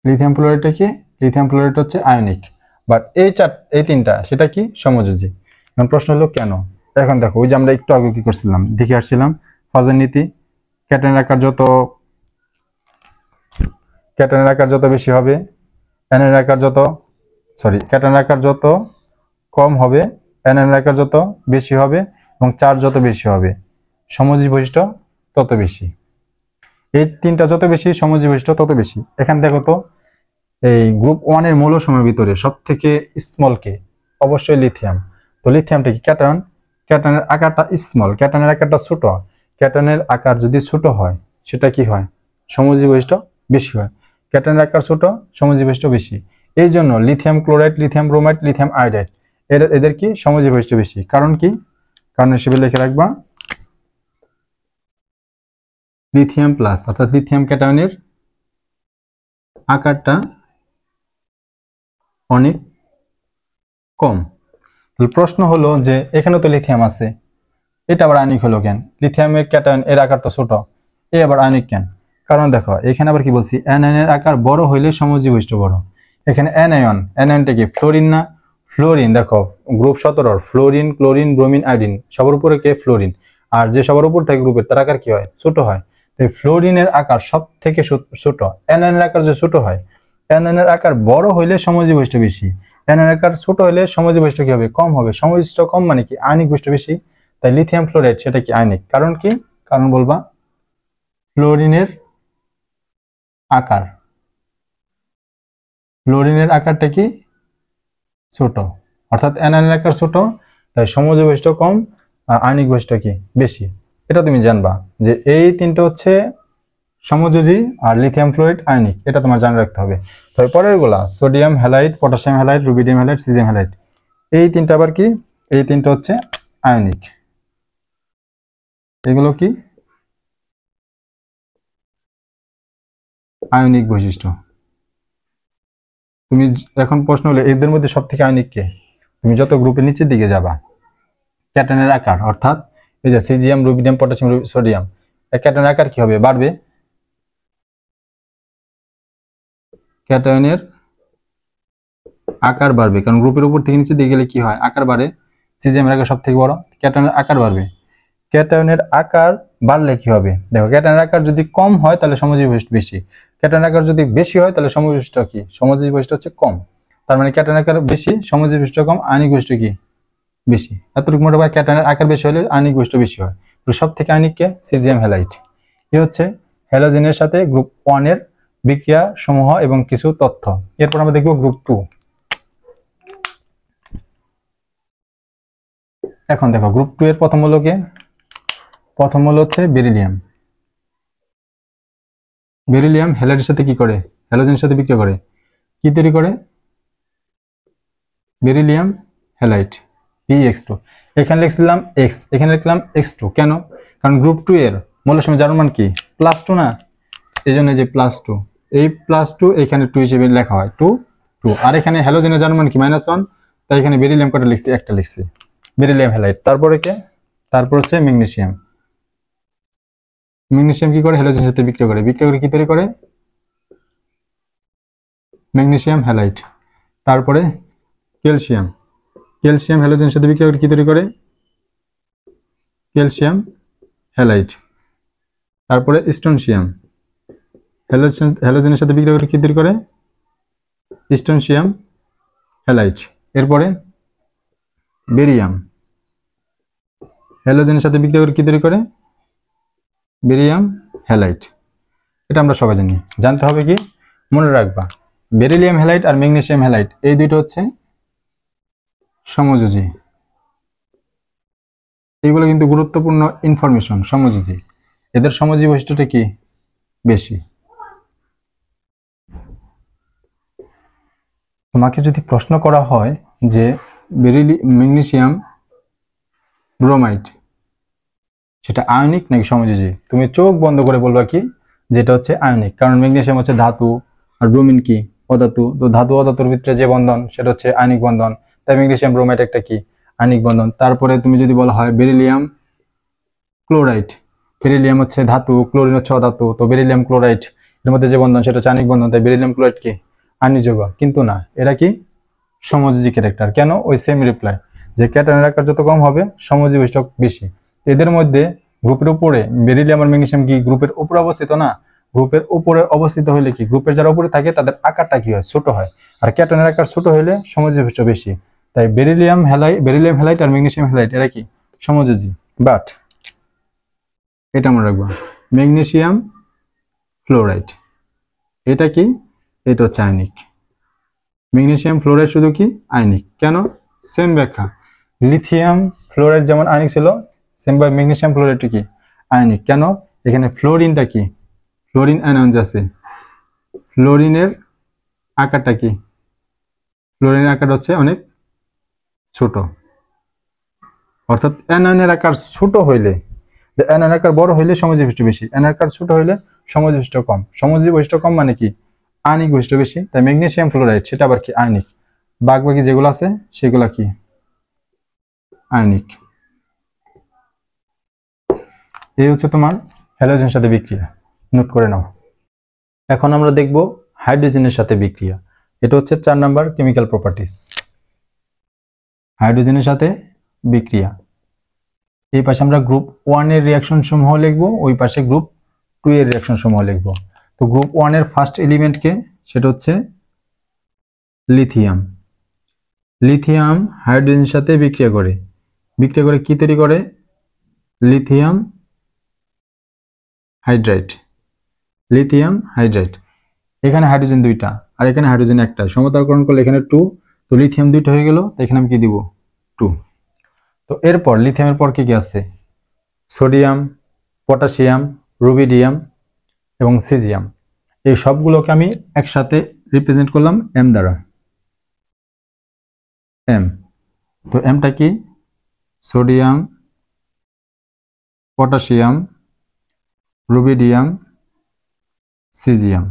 [SPEAKER 1] লিথিয়াম ফ্লোরাইডটা কি? লিথিয়াম ফ্লোরাইড হচ্ছে আয়নিক। বাট এই তিনটা সেটা কি? সমযোজী। এখন প্রশ্ন হলো কেন? এখন দেখো ওই যে আমরা একটু আগে কি করছিলাম দেখে আসছিলাম ফাজের নীতি। ক্যাটায়নের আকার যত বেশি হবে, ক্যাটায়নের আকার যত কম হবে, অ্যানায়নের আকার যত বেশি হবে এবং চার্জ যত বেশি হবে, সমযোজী বৈশিষ্ট্য তত বেশি। এই তিনটা যত বেশি, সমযোজী বৈশিষ্ট্য তত বেশি। এখানে দেখো তো এই গ্রুপ 1 এর মৌলসমূহের ভিতরে সব থেকে স্মল কে? অবশ্যই লিথিয়াম। তো লিথিয়ামটা কি? ক্যাটায়ন। ক্যাটায়নের আকারটা স্মল, ক্যাটায়নের আকারটা ছোট। ক্যাটায়নের আকার যদি ছোট হয় সেটা কি হয়? সমযোজী বৈশিষ্ট্য বেশি হয়। ক্যাটায়নের আকার ছোট, সমযোজী বৈশিষ্ট্য বেশি। এই জন্য lithium chloride, lithium bromide, lithium iodide এদের কি? সমযোজী বৈশিষ্ট্য বেশি। কারণ কি? কারণ হিসেবে লিখে রাখবা লিথিয়াম প্লাস, অর্থাৎ লিথিয়াম ক্যাটায়নের আকারটা অনেক কম। প্রশ্ন হলো যে এখানে তো লিথিয়াম আছে, এটা আবার আয়নিক হলো কেন? লিথিয়ামের ক্যাটায়ন এর আকার তো ছোট, এ আবার আয়নিক কেন? কারণ দেখো এখানে আবার কি বলছি, অ্যানায়নের আকার বড় হইলে সমযোজী বৈশিষ্ট্য বড়। এখানে অ্যানায়নটা কি? ফ্লোরিন না? ফ্লোরিন দেখো group 17 fluorine, chlorine, bromine, iodine সবার উপরে কে? ফ্লোরিন। আর যে সবার উপর থাকে গ্রুপের তার আকার কি হয়? ছোট হয়। তাই ফ্লোরিনের আকার সব থেকে ছোট, অ্যানায়নের আকার যে ছোট হয়, অ্যানায়নের আকার বড় হইলে সমযোজী বৈশিষ্ট্য বেশি, অ্যানায়নের আকার ছোট হইলে সমযোজী বৈশিষ্ট্য কি হবে? কম হবে। সমযোজী বৈশিষ্ট্য কম মানে কি? আয়নিক বৈশিষ্ট্য বেশি। তাই লিথিয়াম ফ্লোরাইড সেটা কি? আয়নিক। কারণ কি? কারণ বলবা ফ্লোরিনের আকার, ফ্লোরিনের আকারটা কি? ছোট, অর্থাৎ অ্যানায়নের আকার ছোট, তাই সমযোজী বৈশিষ্ট্য কম, আয়নিক বৈশিষ্ট্য কি? বেশি। এটা তুমি জানবা যে এই তিনটা হচ্ছে সমযোজী আর লিথিয়াম ফ্লোরাইড আয়নিক, এটা তোমার জানা রাখতে হবে। তবে পরের গুলা sodium halide, potassium halide, rubidium halide, caesium halide এই তিনটা আবার কি? এই তিনটা হচ্ছে আয়নিক। এগুলো কি? আয়নিক বৈশিষ্ট্য। তুমি এখন প্রশ্ন হলো এদের মধ্যে সব থেকে আয়নিক কে? তুমি যত গ্রুপের নিচের দিকে যাবা, ক্যাটায়নের আকার অর্থাৎ এই যে সিজিয়াম, রুবিডিয়াম, পটাশিয়াম, সোডিয়াম, ক্যাটায়নের আকার কি হবে? বাড়বে। ক্যাটায়নের আকার বাড়বে, কারণ গ্রুপের উপর থেকে নিচের দিকে গেলে কি হয়? আকার বাড়ে। সিজিএমের আকার সব থেকে বড়, ক্যাটায়নের আকার বাড়বে। ক্যাটায়নের আকার বাড়লে কি হবে? দেখো, ক্যাটায়নের আকার যদি কম হয় তাহলে সমযোজী বৈশিষ্ট্য বেশি, ক্যাটায়নের আকার যদি বেশি হয় তাহলে সমযোজী বৈশিষ্ট্য কি? সমযোজী বৈশিষ্ট্য হচ্ছে কম। তার মানে ক্যাটায়নের আকার বেশি, সমযোজী বৈশিষ্ট্য কম, আয়নিক বৈশিষ্ট্য কি? বেশি। এতটুকু মনে রাখবা, ক্যাটায়নের আকার বেশি হলে আয়নিক বৈশিষ্ট্য বেশি হয়। তো সব থেকে আয়নিক কে? CGM halide. এই হচ্ছে হ্যালোজেনের সাথে গ্রুপ 1 এর বিক্রিয়া সমূহ এবং কিছু তথ্য। এরপর আমরা দেখব গ্রুপ 2। এখন দেখো, গ্রুপ 2 এর প্রথম হলো কে? প্রথম হলো হচ্ছে বেরিলিয়াম। বেরিলিয়াম হ্যালাইডের সাথে কি করে? হ্যালোজেনের সাথে বিক্রিয়া করে কি তৈরি করে? Beryllium halide BX2। এখানে লিখছিলাম X, এখানে লিখলাম X2 কেন? কারণ গ্রুপ 2 এর মৌলের সময় জার্মান মান কি? +2 না, এই জন্য যে +2, এই +2 এখানে 2 হিসেবে লেখা হয়, 2 2। আর এখানে হ্যালোজেনের জার্মান মান কি? -1, তাই এখানে বেরিলিয়াম কটা লিখছি? একটা লিখছি, বেরিলিয়াম হ্যালাইড। তারপরে কে? তারপর হচ্ছে ম্যাগনেসিয়াম। ম্যাগনেসিয়াম কি করে? হ্যালোজেনের সাথে বিক্রিয়া করে, বিক্রিয়া করে কি তৈরি করে? Magnesium halide. তারপরে ক্যালসিয়াম। ক্যালসিয়াম হ্যালোজেনের সাথে বিক্রিয়া করে কি তৈরি করে? Calcium halide. তারপরে স্টোনসিয়াম হ্যালোজেনের সাথে বিক্রিয়া করে কি তৈরি করে? স্টোনসিয়াম হ্যালাইড। এরপরে বেরিয়াম হ্যালোজেনের সাথে বিক্রিয়া করে কি তৈরি করে? Barium halide. এটা আমরা সবাই জানি। জানতে হবে কি? মনে রাখবা, বেরিলিয়াম হ্যালাইড আর ম্যাগনেসিয়াম হ্যালাইড এই দুটো হচ্ছে সমযোজী। এইগুলো কিন্তু গুরুত্বপূর্ণ ইনফরমেশন। সমযোজী, এদের সমযোজী বৈশিষ্ট্যটা কি? বেশি। তোমাকে যদি প্রশ্ন করা হয় যে ম্যাগনেসিয়াম ব্রোমাইড সেটা আয়নিক নাকি সমযোজী, তুমি চোখ বন্ধ করে বলবা কি? যেটা হচ্ছে আয়নিক। কারণ ম্যাগনেসিয়াম হচ্ছে ধাতু আর ব্রোমিন কি? অধাতু। তো ধাতু অধাতুর ভিতরে যে বন্ধন সেটা হচ্ছে আয়নিক বন্ধন, তাই ম্যাগনেসিয়াম ব্রোমাইড একটা কি? আয়নিক বন্ধন। তারপরে তুমি যদি বলা হয় বেরিলিয়াম ক্লোরাইড, বেরিলিয়াম হচ্ছে ধাতু, ক্লোরিন হচ্ছে অধাতু, তো বেরিলিয়াম ক্লোরাইড এর মধ্যে যে বন্ধন সেটা হচ্ছে আয়নিক বন্ধন, তাই বেরিলিয়াম ক্লোরাইড কি? আয়নিক যৌগ। কিন্তু না, এরা কি? সমযোজী ক্যারেক্টার। কেন? ওই সেম রিপ্লাই, যে ক্যাটায়নের আকার যত কম হবে সমযোজী বৈশিষ্ট্য বেশি। এদের মধ্যে গ্রুপের উপরে বেরিলিয়াম আর ম্যাগনেসিয়াম কি গ্রুপের উপরে অবস্থিত না? গ্রুপের উপরে অবস্থিত হলে কি গ্রুপের যারা উপরে থাকে তাদের আকারটা কি হয়? ছোট হয়। আর ক্যাটায়নের আকার ছোট হলে সমযোজী বৈশিষ্ট্য বেশি। তাই বেরিলিয়াম হ্যালাইড আর ম্যাগনেসিয়াম হ্যালাইড এরা কি? সমযোজী। বাট এটা মনে রাখবা, ম্যাগনেসিয়াম ফ্লোরাইড এটা কি? এটা হচ্ছে আয়নিক। ম্যাগনেসিয়াম ফ্লোরাইড শুধু কি? আয়নিক। কেন? সেম ব্যাখ্যা। লিথিয়াম ফ্লোরাইড যেমন আয়নিক ছিল, সেম ভাবে ম্যাগনেসিয়াম ফ্লোরাইড কি? আয়নিক। কেন? এখানে ফ্লোরিনটা কি? ফ্লোরিন আয়ন আছে, ফ্লোরিনের আকারটা কি? ফ্লোরিনের আকার হচ্ছে অনেক ছোট। অর্থাৎ অ্যানায়নের আকার ছোট হইলে, অ্যানায়নের আকার বড় হইলে সমযোজী বৈশিষ্ট্য বেশি, অ্যানায়নের আকার ছোট হইলে সমযোজী বৈশিষ্ট্য কম। সমযোজী বৈশিষ্ট্য কম মানে কি? আয়নিক বৈশিষ্ট্য বেশি। তাই ম্যাগনেসিয়াম ফ্লোরাইড সেটা আবার কি? আয়নিক। বাকি যেগুলো আছে সেগুলা কি? আয়নিক। এই হচ্ছে তোমার হ্যালোজেনের সাথে বিক্রিয়া, নোট করে নাও। এখন আমরা দেখব হাইড্রোজেনের সাথে বিক্রিয়া। এটা হচ্ছে 4 নাম্বার কেমিক্যাল প্রপার্টিস। হাইড্রোজেনের সাথে বিক্রিয়া, এই পাশে আমরা গ্রুপ 1 এর রিঅ্যাকশন সমূহ লিখব, ওই পাশে গ্রুপ 2 এর রিঅ্যাকশন সমূহ লিখব। তো গ্রুপ 1 এর ফার্স্ট এলিমেন্ট কে? সেটা হচ্ছে লিথিয়াম। লিথিয়াম হাইড্রোজেনের সাথে বিক্রিয়া করে কি তৈরি করে? Lithium hydride. Lithium hydride. এখানে হাইড্রোজেন দুইটা আর এখানে হাইড্রোজেন একটা, সমতাকরণ করলে এখানে 2, তো লিথিয়াম দুইটা হয়ে গেল, তো এখানে আমি কি দিব? 2। তো এরপর লিথিয়ামের পর কি আছে? সোডিয়াম, পটাশিয়াম, রুবিডিয়াম এবং সিজিয়াম। এই সবগুলোকে আমি একসাথে রিপ্রেজেন্ট করলাম এম দ্বারা। এম, তো এমটা কি? সোডিয়াম, পটাশিয়াম, রুবিডিয়াম, সিজিয়াম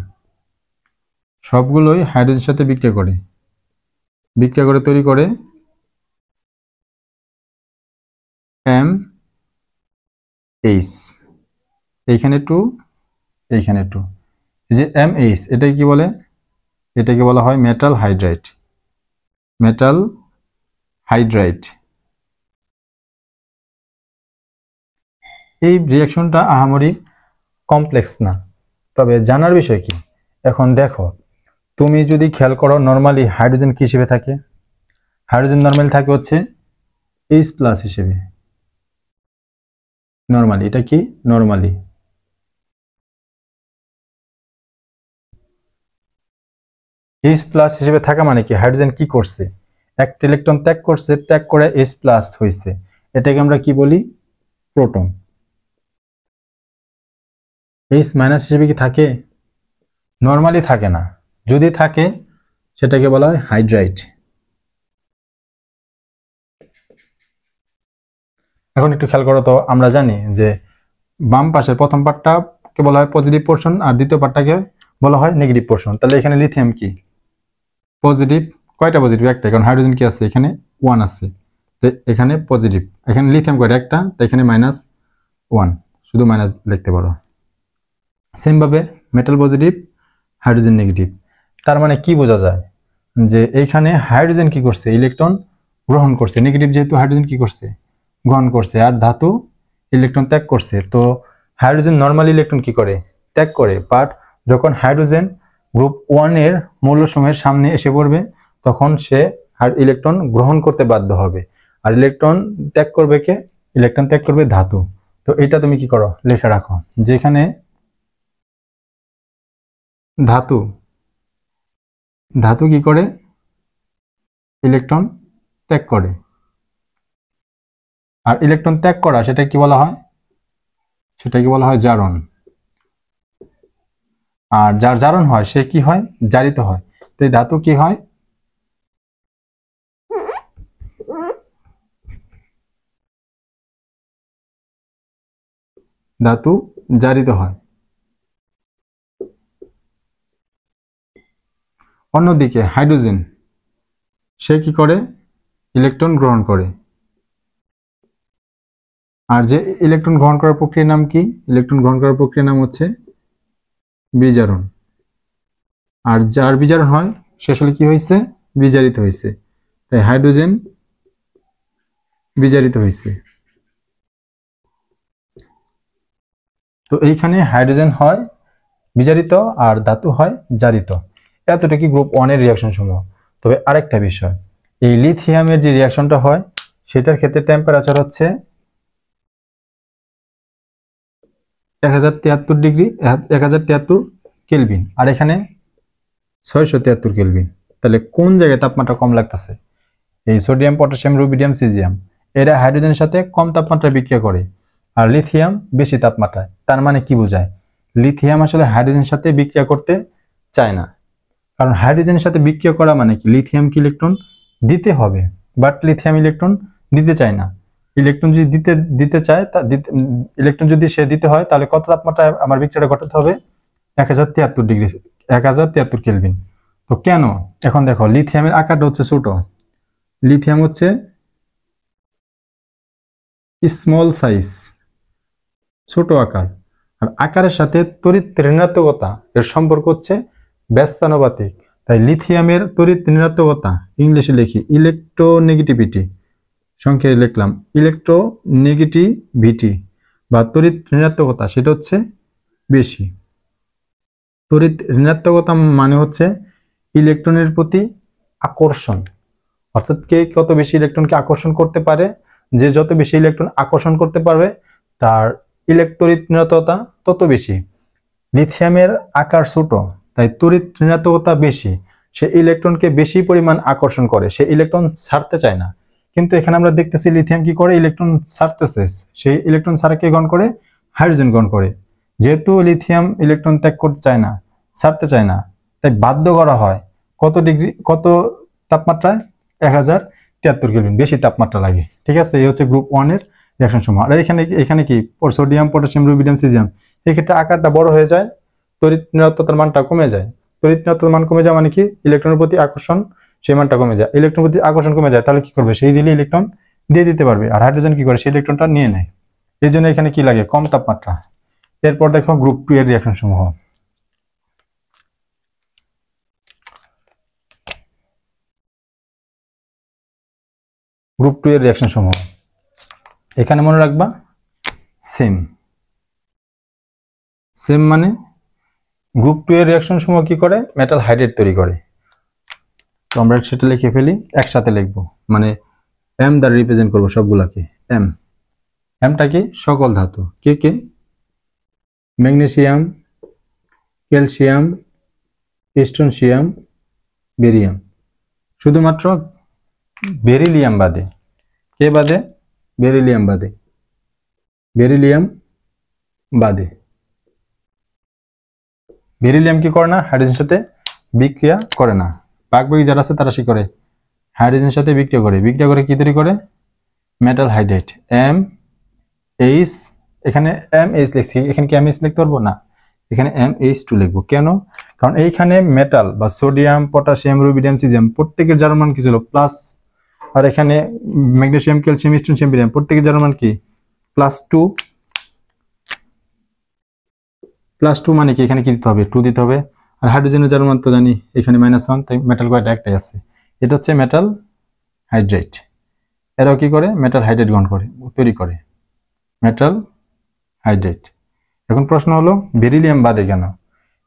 [SPEAKER 1] সবগুলোই হাইড্রোজেনের সাথে বিক্রিয়া করে তৈরি করে MH। এইখানে 2, এইখানে 2। এই যে MH এটাই কি বলে? এটাকে বলা হয় মেটাল হাইড্রাইড। Metal hydride. এই রিয়াকশনটা আহামরি কমপ্লেক্স না, তবে জানার বিষয় কি, এখন দেখো তুমি যদি খেয়াল করো নর্মালি হাইড্রোজেন কি হিসেবে থাকে, হাইড্রোজেন নর্মালি থাকে হচ্ছে H প্লাস হিসেবে, নর্মালি এটা কি নর্মালি। H প্লাস হিসেবে থাকা মানে কি, হাইড্রোজেন কি করছে, একটা ইলেকট্রন ত্যাগ করছে, ত্যাগ করে H প্লাস হয়েছে, এটাকে আমরা কি বলি প্রোটন। H মাইনাস হিসেবে কি থাকে, নর্মালি থাকে না, যদি থাকে সেটাকে বলা হয় হাইড্রাইড। এখন একটু খেয়াল করো তো, আমরা জানি যে বাম পাশের প্রথম পার্টটাকে বলা হয় পজিটিভ পোর্শন আর দ্বিতীয় পার্টটাকে বলা হয় নেগেটিভ পোর্শন। তাহলে এখানে লিথিয়াম কি পজিটিভ, কয়টা পজিটিভ, একটা, কারণ হাইড্রোজেন কি আছে এখানে 1 আছে, তো এখানে পজিটিভ, এখানে লিথিয়াম কয়টা একটা, তো এখানে -1, শুধু মাইনাস লিখতে পারো। সেম ভাবে মেটাল পজিটিভ, হাইড্রোজেন নেগেটিভ। তার মানে কি বোঝা যায় যে এইখানে হাইড্রোজেন কি করছে, ইলেকট্রন গ্রহণ করছে, নেগেটিভ যেহেতু হাইড্রোজেন কি করছে গ্রহণ করছে, আর ধাতু ইলেকট্রন ত্যাগ করছে। তো হাইড্রোজেন নর্মালি ইলেকট্রন কি করে ত্যাগ করে, বাট যখন হাইড্রোজেন গ্রুপ 1 এর মৌলসমূহের সামনে এসে পড়বে তখন সে ইলেকট্রন গ্রহণ করতে বাধ্য হবে, আর ইলেকট্রন ত্যাগ করবে কে, ইলেকট্রন ত্যাগ করবে ধাতু। তো এটা তুমি কি করো লিখে রাখো, যেখানে ধাতু ধাতু কি করে ইলেকট্রন ত্যাগ করে, আর ইলেকট্রন ত্যাগ করা সেটা কি বলা হয়, সেটাকে বলা হয় জারণ। আর যার জারণ হয় সে কি হয়, জারিত হয়। তো এই ধাতু কি হয়, ধাতু জারিত হয়। অন্যদিকে হাইড্রোজেন সে কি করে, ইলেকট্রন গ্রহণ করে। আর যে ইলেকট্রন গ্রহণ করার প্রক্রিয়ার নাম কি, ইলেকট্রন গ্রহণ করার প্রক্রিয়ার নাম হচ্ছে বিজারণ। আর যার বিজারণ হয় সে আসলে কি হয়েছে, বিজারিত হয়েছে। তাই হাইড্রোজেন বিজারিত হয়েছে। তো এইখানে হাইড্রোজেন হয় বিজারিত আর ধাতু হয় জারিত। এতটুকু গ্রুপ 1 এর রিয়াকশন সমূহ। তবে আরেকটা বিষয়, এই লিথিয়ামের যে রিয়াকশনটা হয় সেটার ক্ষেত্রে টেম্পারেচার হচ্ছে 1073 ডিগ্রি 1073 কেলভিন, আর এখানে 673 কেলভিন। তাহলে কোন জায়গায় তাপমাত্রা কম লাগতেছে, এই সোডিয়াম পটাশিয়াম রুবিডিয়াম সিজিয়াম এরা হাইড্রোজেনের সাথে কম তাপমাত্রায় বিক্রিয়া করে, আর লিথিয়াম বেশি তাপমাত্রায়। তার মানে কি বোঝায়, লিথিয়াম আসলে হাইড্রোজেনের সাথে বিক্রিয়া করতে চায় না, কারণ হাইড্রোজেনের সাথে বিক্রিয়া করা মানে কি লিথিয়ামকে ইলেকট্রন দিতে হবে, বাট লিথিয়াম ইলেকট্রন দিতে চায় না। ইলেকট্রন যদি দিতে চায়, ইলেকট্রন যদি সে দিতে হয় তাহলে কত তাপমাত্রায় আমার বিক্রিয়াটা ঘটাতে হবে, 1073 ডিগ্রি 1073 কেলভিন। তো কেন, এখন দেখো লিথিয়ামের আকারটা হচ্ছে ছোট, লিথিয়াম হচ্ছে স্মল সাইজ, ছোট আকার, আর আকারের সাথে তড়িৎ ঋণাত্মকতা এর সম্পর্ক হচ্ছে ব্যস্তানুপাতিক। তাই লিথিয়ামের তড়িৎ ঋণাত্মকতা ইংলিশে লিখি ইলেকট্রোনেগেটিভিটি, সংখ্যায় লিখলাম ইলেকট্রোনেগেটিভিটি বা তড়িৎ ঋণাত্মকতা, সেটা হচ্ছে বেশি। তড়িৎ ঋণাত্মকতা মানে হচ্ছে ইলেকট্রনের প্রতি আকর্ষণ, অর্থাৎ কে কত বেশি ইলেকট্রনকে আকর্ষণ করতে পারে, যে যত বেশি ইলেকট্রন আকর্ষণ করতে পারবে তার তড়িৎ ঋণাত্মকতা তত বেশি। লিথিয়ামের আকার ছোট তাই তড়িৎ ঋণাত্মকতা বেশি, সে ইলেকট্রনকে বেশি পরিমাণ আকর্ষণ করে, সে ইলেকট্রন ছাড়তে চায় না। কিন্তু এখানে আমরা দেখতেছি লিথিয়াম কি করে, ইলেকট্রন ছাড়তেছে, সেই ইলেকট্রন ছাড়া কে গ্রহণ করে, হাইড্রোজেন গ্রহণ করে। যেহেতু লিথিয়াম ইলেকট্রন ত্যাগ করতে চায় না, ছাড়তে চায় না, তাই বাধ্য করা হয় কত ডিগ্রি, কত তাপমাত্রায়, 1073 কেলভিন বেশি তাপমাত্রা লাগে। ঠিক আছে, এই হচ্ছে গ্রুপ 1 এর রিঅ্যাকশন সমূহ। আর এখানে কি সোডিয়াম পটাশিয়াম রুবিডিয়াম সিজিয়াম, এক্ষেত্রে আকারটা বড় হয়ে যায়, তড়িৎ ঋণাত্মকতার মানটা কমে যায়। তড়িৎ ঋণাত্মকতার মান কমে যায় মানে কি, ইলেকট্রনের প্রতি আকর্ষণ সেই মানটা কমে যায়। ইলেকট্রনের প্রতি আকর্ষণ কমে যায় তাহলে কি করবে, সেই ইজিলি ইলেকট্রন দিয়ে দিতে পারবে, আর হাইড্রোজেন কি করে, সেই ইলেকট্রনটা নিয়ে নেয়। এই জন্য এখানে কি লাগে, কম তাপমাত্রা। এরপর দেখো গ্রুপ 2 এর রিঅ্যাকশন সমূহ। গ্রুপ 2 এর রিঅ্যাকশন সমূহ এখানে মনে রাখবা সেম। সেম মানে গ্রুপ 2 এর রিঅ্যাকশন সমূহ কি করে মেটাল হাইড্রাইড তৈরি করে। তো আমরা সেটা লিখে ফেলি, একসাথে লিখবো, মানে এম দ্বারা রিপ্রেজেন্ট করবো সবগুলাকে। এম, এমটা কি সকল ধাতু, কে কে? Magnesium, calcium, strontium, barium. শুধুমাত্র বেরিলিয়াম বাদে। কে বাদে? বেরিলিয়াম বাদে। বেরিলিয়াম বাদে। বেরিলিয়াম কি করে না? হাইড্রোজেনের সাথে বিক্রিয়া করে না। বাকি যারা আছে তারা কি করে? হাইড্রোজেনের সাথে বিক্রিয়া করে। বিক্রিয়া করে কি তৈরি করে? Metal hydride. এম এইচ, এখানে এম এইচ লিখছি, এখানে কি এম এইচ লিখতে পারবো না, এখানে MH2 লিখবো। কেন? কারণ এইখানে মেটাল বা সোডিয়াম, পটাশিয়াম, রুবিডিয়াম, সিজিয়াম প্রত্যেকের জার্মান কি ছিল? প্লাস। আর এখানে ম্যাগনেসিয়াম, ক্যালসিয়াম, স্ট্রোনশিয়াম, বেরিয়াম প্রত্যেকের জার্মান কি? +2। +2 মানে কি? এখানে কি দিতে হবে? 2 দিতে হবে। আর হাইড্রোজেনের জার্মান তো জানি এখানে -1, তাই মেটাল কয়টা? একটাই আছে। এটা হচ্ছে মেটাল হাইড্রাইড। এরাও কি করে? মেটাল হাইড্রাইড গ্রহণ করে, তৈরি করে মেটাল হাইড্রাইড। এখন প্রশ্ন হলো বেরিলিয়াম বাদে কেন?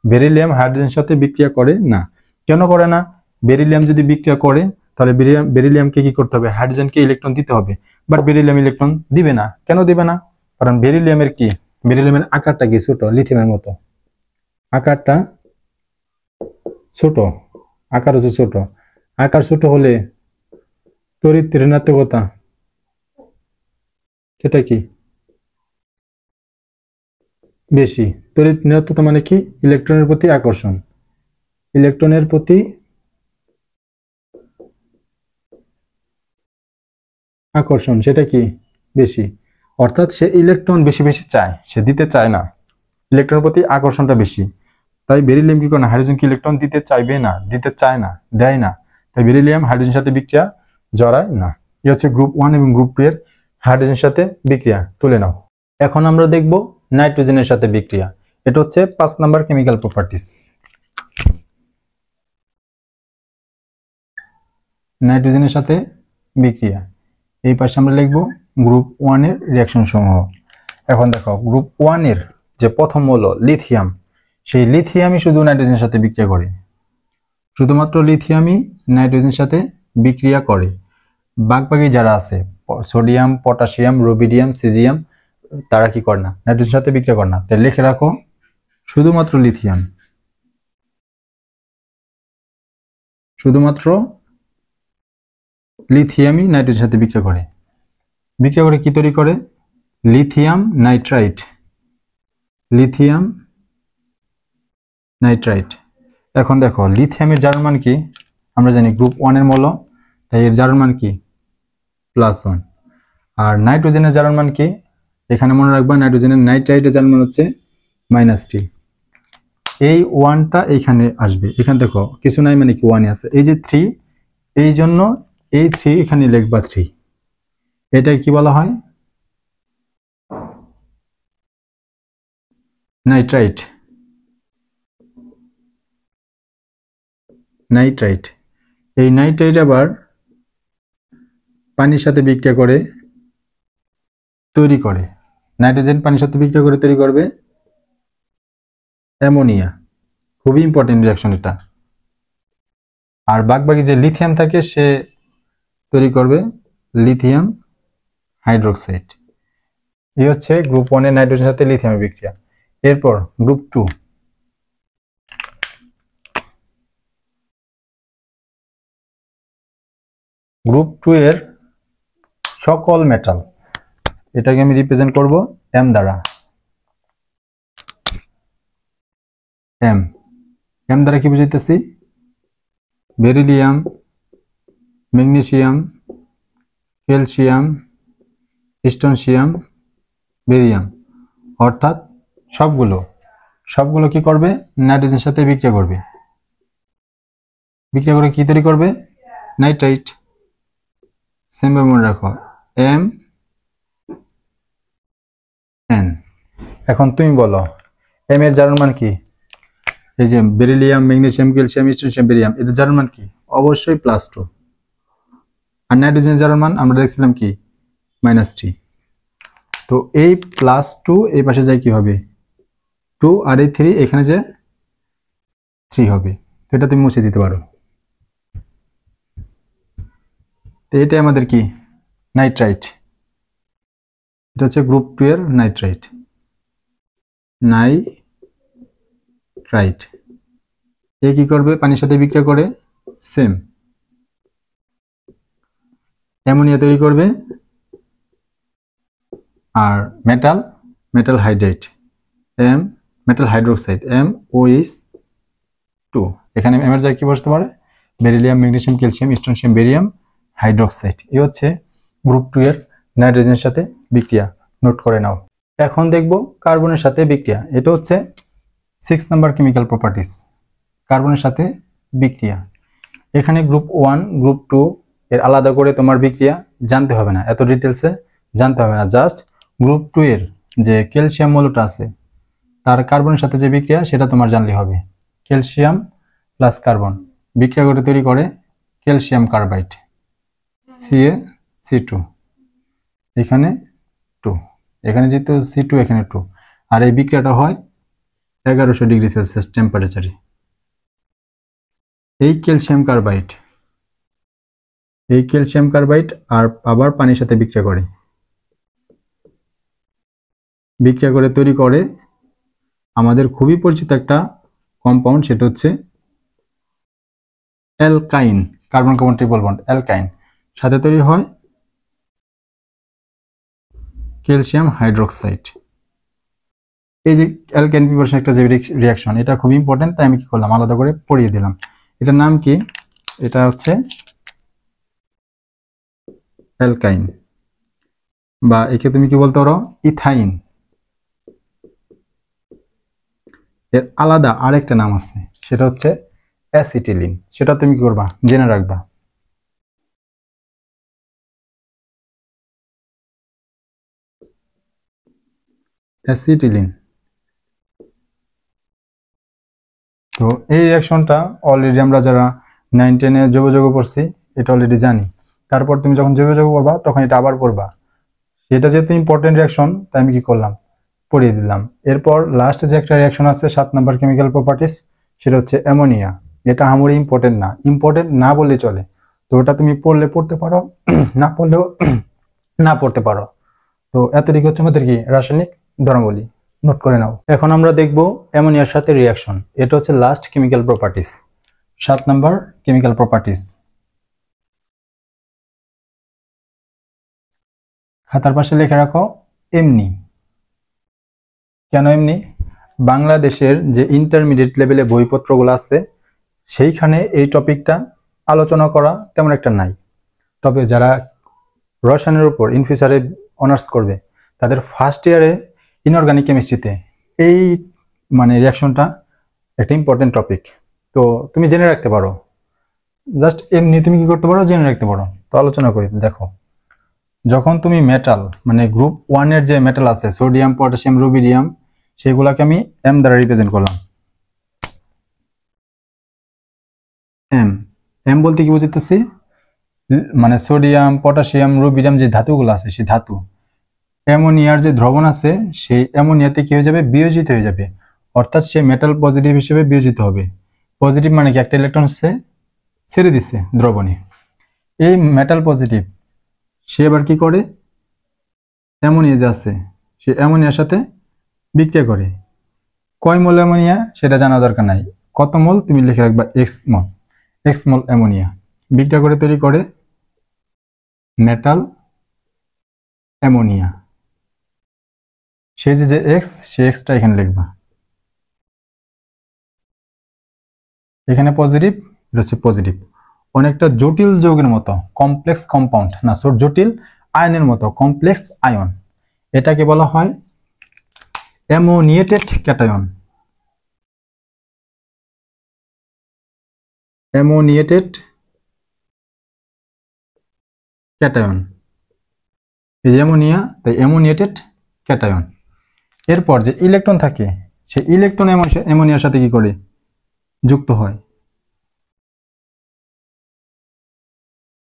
[SPEAKER 1] বেরিলিয়াম হাইড্রোজেনের সাথে বিক্রিয়া করে না। কেন করে না? বেরিলিয়াম যদি বিক্রিয়া করে তাহলে বেরিলিয়ামকে কি করতে হবে? হাইড্রোজেনকে ইলেকট্রন দিতে হবে, বাট বেরিলিয়াম ইলেকট্রন দিবে না। কেন দিবে না? কারণ বেরিলিয়ামের কি? বেরিলিয়ামের আকারটা কি? ছোট, লিথিয়ামের মতো। আকারটা ছোট, আকার হচ্ছে ছোট। আকার ছোট হলে তড়িৎ ঋণাত্মকতা সেটা কি? বেশি। তড়িৎ ঋণাত্মকতা মানে কি? ইলেকট্রনের প্রতি আকর্ষণ। ইলেকট্রনের প্রতি আকর্ষণ সেটা কি? বেশি। অর্থাৎ সে ইলেকট্রন বেশি বেশি চায়, সে দিতে চায় না। ইলেকট্রনের প্রতি আকর্ষণটা বেশি। তাই বেরিলিয়াম কি করে না? হাইড্রোজেনকে ইলেকট্রন দিতে চাইবে না, দিতে চায় না, দেয় না। তাই বেরিলিয়াম হাইড্রোজেনের সাথে বিক্রিয়া জড়ায় না। এই হচ্ছে গ্রুপ 1 এবং গ্রুপ 2 এর হাইড্রোজেনের সাথে বিক্রিয়া। তুলে নাও। এখন আমরা দেখব নাইট্রোজেনের সাথে বিক্রিয়া। এটা হচ্ছে 5 নাম্বার কেমিক্যাল প্রপার্টিজ। নাইট্রোজেনের সাথে বিক্রিয়া। এই পাশে আমরা লিখব গ্রুপ 1 এর রিঅ্যাকশন সমূহ। এখন দেখো গ্রুপ 1 এর যে প্রথম মৌল লিথিয়াম, সেই লিথিয়ামই শুধু নাইট্রোজেনের সাথে বিক্রিয়া করে। শুধুমাত্র লিথিয়ামই নাইট্রোজেনের সাথে বিক্রিয়া করে। বাকি যারা আছে সোডিয়াম, পটাশিয়াম, রুবিডিয়াম, সিজিয়াম, তারা কি করে না? নাইট্রোজেনের সাথে বিক্রিয়া করে না। তাই লিখে রাখো শুধুমাত্র লিথিয়াম, শুধুমাত্র লিথিয়ামই নাইট্রোজেনের সাথে বিক্রিয়া করে। বিক্রিয়া করে কি তৈরি করে? Lithium nitrite. Lithium nitrite. এখন দেখো লিথিয়ামের জার্মান কি? আমরা জানি গ্রুপ 1 এর মৌল, তাই এর জার্মান কি? +1। আর নাইট্রোজেনের জার্মান কি? এখানে মনে রাখবা নাইট্রোজেনের নাইট্রাইটের জার্মান হচ্ছে -3। এই 1টা এখানে আসবে। এখানে দেখো কিছু নাই মানে কি 1 আছে, এই যে 3, এই জন্য এই 3 এখানে লিখবা 3। এটাই কি বলা হয়? নাইট্রাইট। নাইট্রাইট। এই নাইট্রাইট আবার পানির সাথে বিক্রিয়া করে তৈরি করে, নাইট্রোজেন পানির সাথে বিক্রিয়া করে তৈরি করবে অ্যামোনিয়া। খুবই ইম্পর্টেন্ট রিঅ্যাকশন এটা। আর বাকি যে লিথিয়াম থাকে সে তৈরি করবে লিথিয়াম হাইড্রোক্সাইড। এই হচ্ছে গ্রুপ 1 এর নাইট্রোজেনের সাথে লিথিয়ামের বিক্রিয়া। এরপর গ্রুপ 2। গ্রুপ 2 এর সকল মেটাল, এটাকে আমি রিপ্রেজেন্ট করব এম দ্বারা। এম, এম দ্বারা কি বুঝাইতেছি? Beryllium, magnesium, calcium, strontium, barium. অর্থাৎ সবগুলো কি করবে? নাইট্রোজেনের সাথে বিক্রিয়া করবে। বিক্রিয়া করে কি তৈরি করবে? নাইট্রাইট। সেম ভাবে মনে রাখো এম এন। এখন তুমি বলো এম এর জার্মান কি? এই যে beryllium, magnesium, calcium, strontium, barium, এদের জার্মান কি? অবশ্যই +2। আর নাইট্রোজেনের জার্মান আমরা দেখছিলাম কি? -3। তো এই +2 এই পাশে যায় কি হবে? 2 আর এই 3 এখানে যে 3 হবে, তো এটা তুমি মুছে দিতে পারো। তো এটা আমাদের কি নাইট্রাইট, এটা হচ্ছে গ্রুপ 2 এর নাইট্রাইট। নাইট্রাইট এ কি করবে, পানির সাথে বিক্রিয়া করে সেম অ্যামোনিয়া তৈরি করবে, আর মেটাল হাইড্রাইট মেটাল হাইড্রোক্সাইড MOH2, এখানে এম এর জায়গায় কি বসতে পারে, beryllium, magnesium, calcium, strontium, barium hydroxide. এই হচ্ছে গ্রুপ 2 এর নাইট্রোজেনের সাথে বিক্রিয়া, নোট করে নাও। এখন দেখব কার্বনের সাথে বিক্রিয়া, এটা হচ্ছে 6 নাম্বার কেমিক্যাল প্রপার্টিস, কার্বনের সাথে বিক্রিয়া। এখানে গ্রুপ 1 গ্রুপ 2 এর আলাদা করে তোমার বিক্রিয়া জানতে হবে না, এত ডিটেলসে জানতে হবে না, জাস্ট গ্রুপ 2 এর যে ক্যালসিয়াম মৌলটা আছে তার কার্বনের সাথে যে বিক্রিয়া সেটা তোমার জানলে হবে। ক্যালসিয়াম প্লাস কার্বন বিক্রিয়া করে তৈরি করে ক্যালসিয়াম কার্বাইড, CaC2, এখানে 2, এখানে যেহেতু C2 এখানে 2, আর এই বিক্রিয়াটা হয় 1100 ডিগ্রি সেলসিয়াস টেম্পারেচারে। এই ক্যালসিয়াম কার্বাইড আর আবার পানির সাথে বিক্রিয়া করে তৈরি করে আমাদের খুবই পরিচিত একটা কম্পাউন্ড, সেটা হচ্ছে অ্যালকাইন, কার্বন কার্বন ট্রিপল বন্ড অ্যালকাইন, সাথে তৈরি হয় ক্যালসিয়াম হাইড্রোক্সাইড। এই যে অ্যালকাইন প্রিপারেশন একটা যে রিঅ্যাকশন, এটা খুব ইম্পর্টেন্ট, তাই আমি কি করলাম আলাদা করে পড়িয়ে দিলাম। এটার নাম কি, এটা হচ্ছে অ্যালকাইন, বা একে তুমি কি বলতে পারো ইথাইন। এর আলাদা আরেকটা নাম আছে, সেটা হচ্ছে অ্যাসিটিলিন, সেটা তুমি কি করবা জেনে রাখবা। অ্যাসিটিলিন। তো এই রিঅ্যাকশনটা অলরেডি আমরা যারা 9, 10-এ জৈব পড়ছি এটা অলরেডি জানি, তারপর তুমি যখন জৈব পড়বা তখন এটা আবার পড়বা। এটা যেহেতু ইম্পর্টেন্ট রিঅ্যাকশন তাই আমি কি করলাম পড়িয়ে দিলাম। এরপর লাস্ট যে একটা রিঅ্যাকশন আছে 7 নাম্বার কেমিক্যাল প্রপার্টিস, সেটা হচ্ছে অ্যামোনিয়া। এটা আহামরি ইম্পর্টেন্ট না বললে চলে, তো ওটা তুমি পড়লে পড়তে পারো, না পড়লেও না পড়তে পারো। তো এতটুকু হচ্ছে আমাদের কি রাসায়নিক ধর্মাবলী, নোট করে নাও। এখন আমরা দেখব অ্যামোনিয়ার সাথে রিঅ্যাকশন, এটা হচ্ছে last chemical properties, 7 number chemical properties. খাতার পাশে লিখে রাখো এমনি। কেন এমনি, বাংলাদেশের যে ইন্টারমিডিয়েট লেভেলে বইপত্রগুলো আছে সেইখানে এই টপিকটা আলোচনা করা তেমন একটা নাই। তবে যারা রসায়নের উপর ইন ফিউচারে অনার্স করবে তাদের ফার্স্ট ইয়ারে ইনঅর্গানিক কেমিস্ট্রিতে এই রিঅ্যাকশনটা একটা ইম্পর্টেন্ট টপিক, তো তুমি জেনে রাখতে পারো। জাস্ট এমনি তুমি কি করতে পারো, জেনে রাখতে পারো। তো আলোচনা করি, দেখো যখন তুমি মেটাল গ্রুপ 1 এর যে মেটাল আছে সোডিয়াম, পটাশিয়াম, রুবিডিয়াম, সেগুলোকে আমি এম দ্বারা রিপ্রেজেন্ট করলাম। এম বলতে কি বুঝতেছি, সোডিয়াম, পটাশিয়াম, রুবিডিয়াম যে ধাতুগুলো আছে সেই ধাতু। অ্যামোনিয়ার যে দ্রবণ আছে সেই অ্যামোনিয়াতে কি হয়ে যাবে, বিয়োজিত হয়ে যাবে, অর্থাৎ সে মেটাল পজিটিভ হিসেবে বিয়োজিত হবে। পজিটিভ মানে কি, একটা ইলেকট্রন সে ছেড়ে দিচ্ছে দ্রবণে। এই মেটাল পজিটিভ সে এবার কি করে, অ্যামোনিয়া যে আছে সে অ্যামোনিয়ার সাথে বিক্রিয়া করে। কয় মোল অ্যামোনিয়া সেটা জানা দরকার নাই, কত মোল তুমি লিখে রাখবা, এক্স মোল অ্যামোনিয়া বিক্রিয়া করে তৈরি করে মেটাল অ্যামোনিয়া। সে যে এক্স, সে এক্সটা এখানে লিখবা, এখানে পজিটিভ, এটা হচ্ছে পজিটিভ। অনেকটা জটিল যৌগের মতো, কমপ্লেক্স কম্পাউন্ড না, জটিল আয়নের মতো কমপ্লেক্স আয়ন, এটাকে বলা হয় অ্যামোনিয়েটেড ক্যাটায়ন। অ্যামোনিয়েটেড ক্যাটায়ন, এই যে অ্যামোনিয়া, তাই অ্যামোনিয়েটেড ক্যাটায়ন। এরপর যে ইলেকট্রন থাকে সেই ইলেকট্রন অ্যামোনিয়ার সাথে কি করে যুক্ত হয়,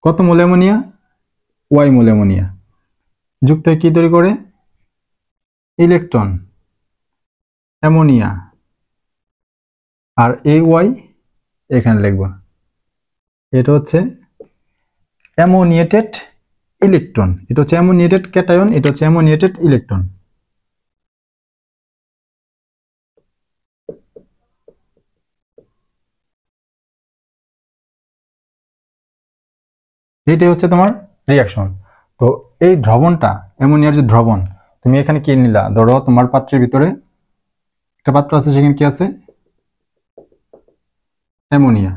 [SPEAKER 1] কত mole ammonia, Y mole ammonia যুক্ত হয়ে কি তৈরি করে, ইলেকট্রন। অ্যামোনিয়া, আর AY এখানে লিখবা, এটা হচ্ছে অ্যামোনিয়েটেড ইলেকট্রন, এটা হচ্ছে অ্যামোনিয়েটেড ক্যাটায়ন, এটা হচ্ছে অ্যামোনিয়েটেড ইলেকট্রন। এটাই হচ্ছে তোমার রিয়াকশন। তো এই দ্রবণটা, অ্যামোনিয়ার যে দ্রবণ, তুমি এখানে কি নিলা, ধরো তোমার পাত্রের ভিতরে একটা পাত্র আছে, সেখানে কি আছে, অ্যামোনিয়া,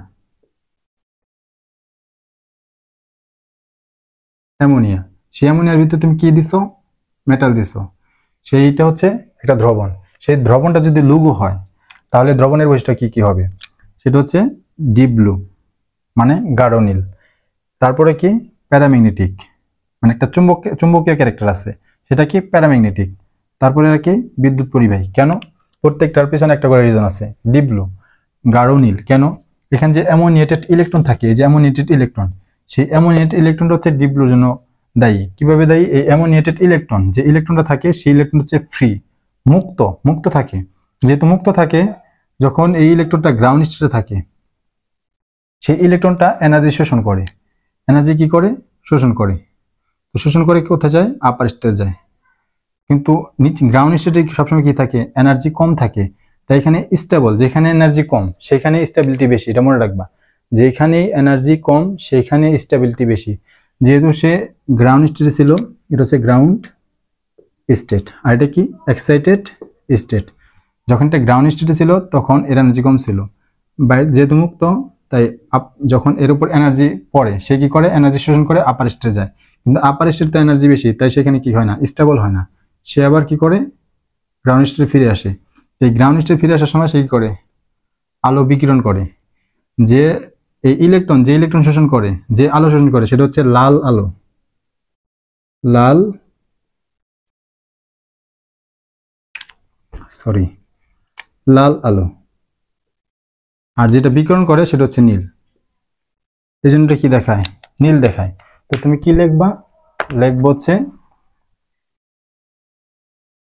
[SPEAKER 1] অ্যামোনিয়া। সেই অ্যামোনিয়ার ভিতরে তুমি কি দিছো, মেটাল দিছো, সেইটা হচ্ছে একটা দ্রবণ। সেই দ্রবণটা যদি লঘু হয় তাহলে দ্রবণের বৈশিষ্ট্য কি কি হবে, সেটা হচ্ছে ডিপ ব্লু মানে গাঢ় নীল। তারপরে কি প্যারাম্যাগনেটিক, মানে একটা চুম্বকীয় ক্যারেক্টার আছে, সেটা কি প্যারাম্যাগনেটিক। তারপরে আর কি বিদ্যুৎ পরিবাহী। কেন, প্রত্যেকটার পিছনে একটা করে রিজন আছে। ডিপ ব্লু গাঢ় নীল কেন, এখানে যে অ্যামোনিয়েটেড ইলেকট্রন থাকে, এই যে অ্যামোনিয়েটেড ইলেকট্রন, সেই অ্যামোনিয়েটেড ইলেকট্রনটা হচ্ছে ডিপ ব্লুর জন্য দায়ী। কিভাবে দায়ী, এই অ্যামোনিয়েটেড ইলেকট্রন, যে ইলেকট্রনটা থাকে সেই ইলেকট্রন হচ্ছে ফ্রি, মুক্ত, মুক্ত থাকে। যেহেতু মুক্ত থাকে, যখন এই ইলেকট্রনটা গ্রাউন্ড স্টেটে থাকে, সেই ইলেকট্রনটা এনার্জি শোষণ করে। এনার্জি কি করে, শোষণ করে। তো শোষণ করে কোথায় যায়, আপার স্টেটে যায়। কিন্তু নিচে গ্রাউন্ড স্টেটে সবসময় কি থাকে, এনার্জি কম থাকে। তাই এখানে স্টেবল, যেখানে এনার্জি কম সেখানে স্টেবিলিটি বেশি, এটা মনে রাখবা। যেখানে এনার্জি কম সেখানে স্টেবিলিটি বেশি। যেহেতু সে গ্রাউন্ড স্টেটে ছিল, এটা হচ্ছে গ্রাউন্ড স্টেট, আর এটা কি এক্সাইটেড স্টেট। যখন এটা গ্রাউন্ড স্টেটে ছিল তখন এর এনার্জি কম ছিল, যেহেতু মুক্ত, তাই যখন এর উপর এনার্জি পড়ে, সে কি করে, এনার্জি শোষণ করে আপার স্টেটে যায়। কিন্তু আপার স্টেটে এনার্জি বেশি, তাই সেখানে কি হয় না, স্টেবল হয় না। সে আবার কি করে, গ্রাউন্ড স্টেটে ফিরে আসে। এই গ্রাউন্ড স্টেটে ফিরে আসার সময় সে কি করে, আলো বিকিরণ করে। যে এই ইলেকট্রন, যে ইলেকট্রন শোষণ করে, যে আলো শোষণ করে, সেটা হচ্ছে লাল আলো, লাল, সরি, লাল আলো। আর যেটা বিকিরণ করে সেটা হচ্ছে নীল। এই জন্য কি দেখায়, নীল দেখায়। তো তুমি কি লিখবা, লিখবো হচ্ছে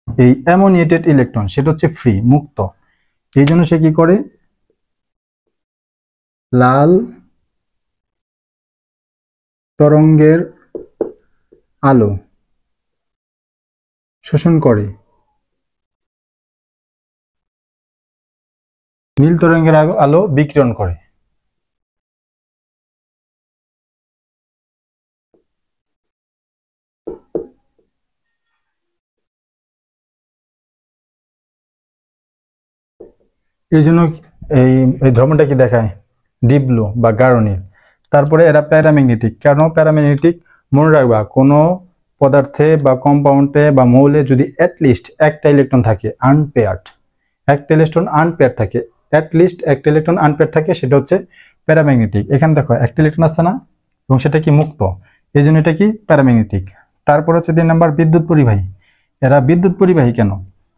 [SPEAKER 1] এই অ্যামোনিয়েটেড ইলেকট্রন, সেটা হচ্ছে ফ্রি, মুক্ত। এই জন্য সে কি করে, লাল তরঙ্গের আলো শোষণ করে, নীল তরঙ্গের আলো বিকিরণ করে। এই জন্য এই এই ধর্মটা কি দেখায়, ডিপ ব্লু বা গাঢ় নীল। তারপরে এরা প্যারাম্যাগনেটিক। কেন প্যারাম্যাগনেটিক, মনে রাখবা, কোনো পদার্থে বা কম্পাউন্ডে বা মৌলে যদি অ্যাটলিস্ট একটা ইলেকট্রন থাকে আনপেয়ার্ড, একটা ইলেকট্রন আনপেয়ার থাকে, অ্যাটলিস্ট একটা ইলেকট্রন আনপেয়ার থাকে, সেটা হচ্ছে প্যারাম্যাগনেটিক। এখানে দেখো একটা ইলেকট্রন আছে না, এবং সেটা কি মুক্ত, এই জন্য এটা কি প্যারাম্যাগনেটিক। তারপর হচ্ছে 2 নাম্বার বিদ্যুৎ পরিবাহী। এরা বিদ্যুৎ পরিবাহী কেন,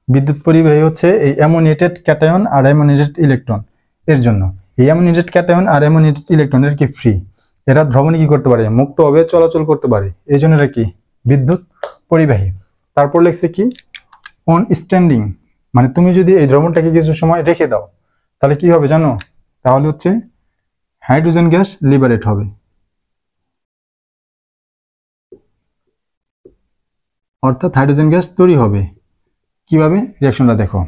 [SPEAKER 1] বিদ্যুৎ পরিবাহী হচ্ছে এই অ্যামোনিয়েটেড ক্যাটায়ন আর অ্যামোনিয়েটেড ইলেকট্রন এর জন্য। এই অ্যামোনিয়েটেড ক্যাটায়ন আর অ্যামোনিয়েটেড ইলেকট্রন এর কি ফ্রি, এরা দ্রবণে কি করতে পারে, মুক্তভাবে চলাচল করতে পারে, এই জন্য এরা কি বিদ্যুৎ পরিবাহী। তারপর লিখছে কি অন স্ট্যান্ডিং, মানে তুমি যদি এই দ্রবণটাকে কিছু সময় রেখে দাও তাহলে কি হবে জানো, তাহলে হচ্ছে হাইড্রোজেন গ্যাস লিবারেট হবে। অর্থাৎ হাইড্রোজেন গ্যাস তৈরি হবে। কিভাবে, রিঅ্যাকশনটা দেখো।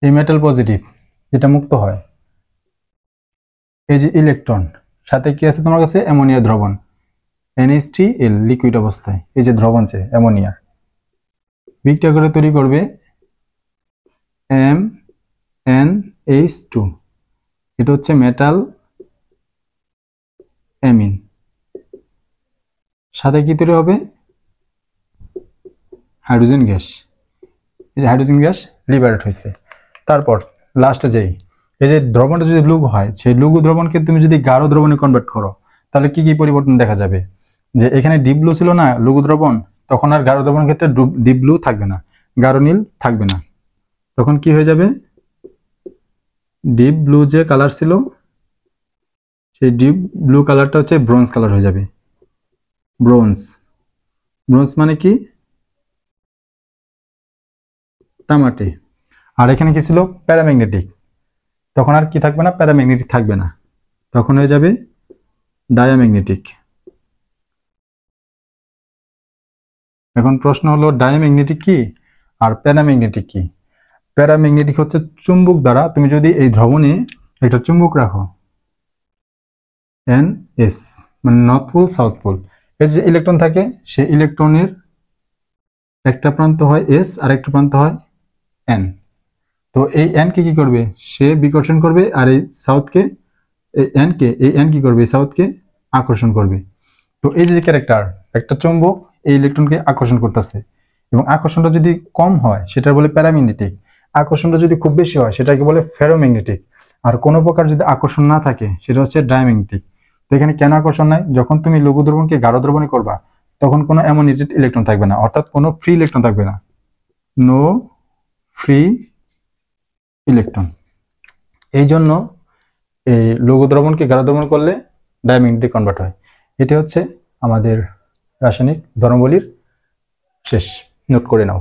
[SPEAKER 1] এই মেটাল পজিটিভ যেটা মুক্ত হয়, এই যে ইলেকট্রন, সাথে কি আছে তোমার কাছে, অ্যামোনিয়া দ্রবণ, NH3L লিকুইড অবস্থায়, এই যে দ্রবণ যে অ্যামোনিয়ার, বিক্রিয়া করে তৈরি করবে MnH2, এটা হচ্ছে মেটাল অ্যামিন। সাথে কি তৈরি হবে, হাইড্রোজেন গ্যাস। এই যে হাইড্রোজেন গ্যাস লিবারেট হয়েছে। তারপর লাস্টে যেই এই যে দ্রবণটা যদি লঘু হয়, সেই লঘু দ্রবণকে তুমি যদি গাঢ় দ্রবণে কনভার্ট করো, তাহলে কি কি পরিবর্তন দেখা যাবে, যে এখানে ডিপ ব্লু ছিল না লঘু দ্রবণ, তখন আর গাঢ় দ্রবণের ক্ষেত্রে ডিপ ব্লু থাকবে না, গাঢ় নীল থাকবে না। তখন কি হয়ে যাবে, ডিপ ব্লু যে কালার ছিল, সেই ডিপ ব্লু কালারটা হচ্ছে ব্রোঞ্জ কালার হয়ে যাবে। ব্রোঞ্জ, ব্রোঞ্জ মানে কি, তামাটে। আর এখানে কি ছিল? প্যারাম্যাগনেটিক। তখন আর কি থাকবে না? প্যারাম্যাগনেটিক থাকবে না, তখন হয়ে যাবে ডায়াম্যাগনেটিক। এখন প্রশ্ন হলো ডায়াম্যাগনেটিক কি আর প্যারাম্যাগনেটিক কি? প্যারাম্যাগনেটিক হচ্ছে চুম্বক দ্বারা, তুমি যদি এই দ্রবণে একটা চুম্বক রাখো NS, মানে নর্থ পোল সাউথ পোল, এর যে ইলেকট্রন থাকে সেই ইলেকট্রনের একটা প্রান্ত হয় S আর একটা প্রান্ত হয় N। তো এই N কে কি করবে? সে বিকর্ষণ করবে, আর এই সাউথকে, এই N কি করবে? সাউথকে আকর্ষণ করবে। তো এই যে ক্যারেক্টার, একটা চুম্বক এই ইলেকট্রনকে আকর্ষণ করতেছে, এবং আকর্ষণটা যদি কম হয় সেটা বলে প্যারাম্যাগনেটিক, আকর্ষণটা যদি খুব বেশি হয় সেটাকে বলে ফেরোম্যাগনেটিক, আর কোনো প্রকার যদি আকর্ষণ না থাকে সেটা হচ্ছে ডায়াম্যাগনেটিক। তো এখানে কেন আকর্ষণ নাই? যখন তুমি লঘু দ্রবণকে গাঢ় দ্রবণে করবা তখন কোনো অ্যামোনিয়েটেড ইলেকট্রন থাকবে না, অর্থাৎ কোনো ফ্রি ইলেকট্রন থাকবে না, নো ফ্রি ইলেকট্রন। এই জন্য এই লঘু দ্রবণকে গাঢ় দ্রবণ করলে ডায়াম্যাগনেটিক কনভার্ট হয়। এটি হচ্ছে আমাদের রাসায়নিক ধর্মাবলীর শেষ। নোট করে নাও।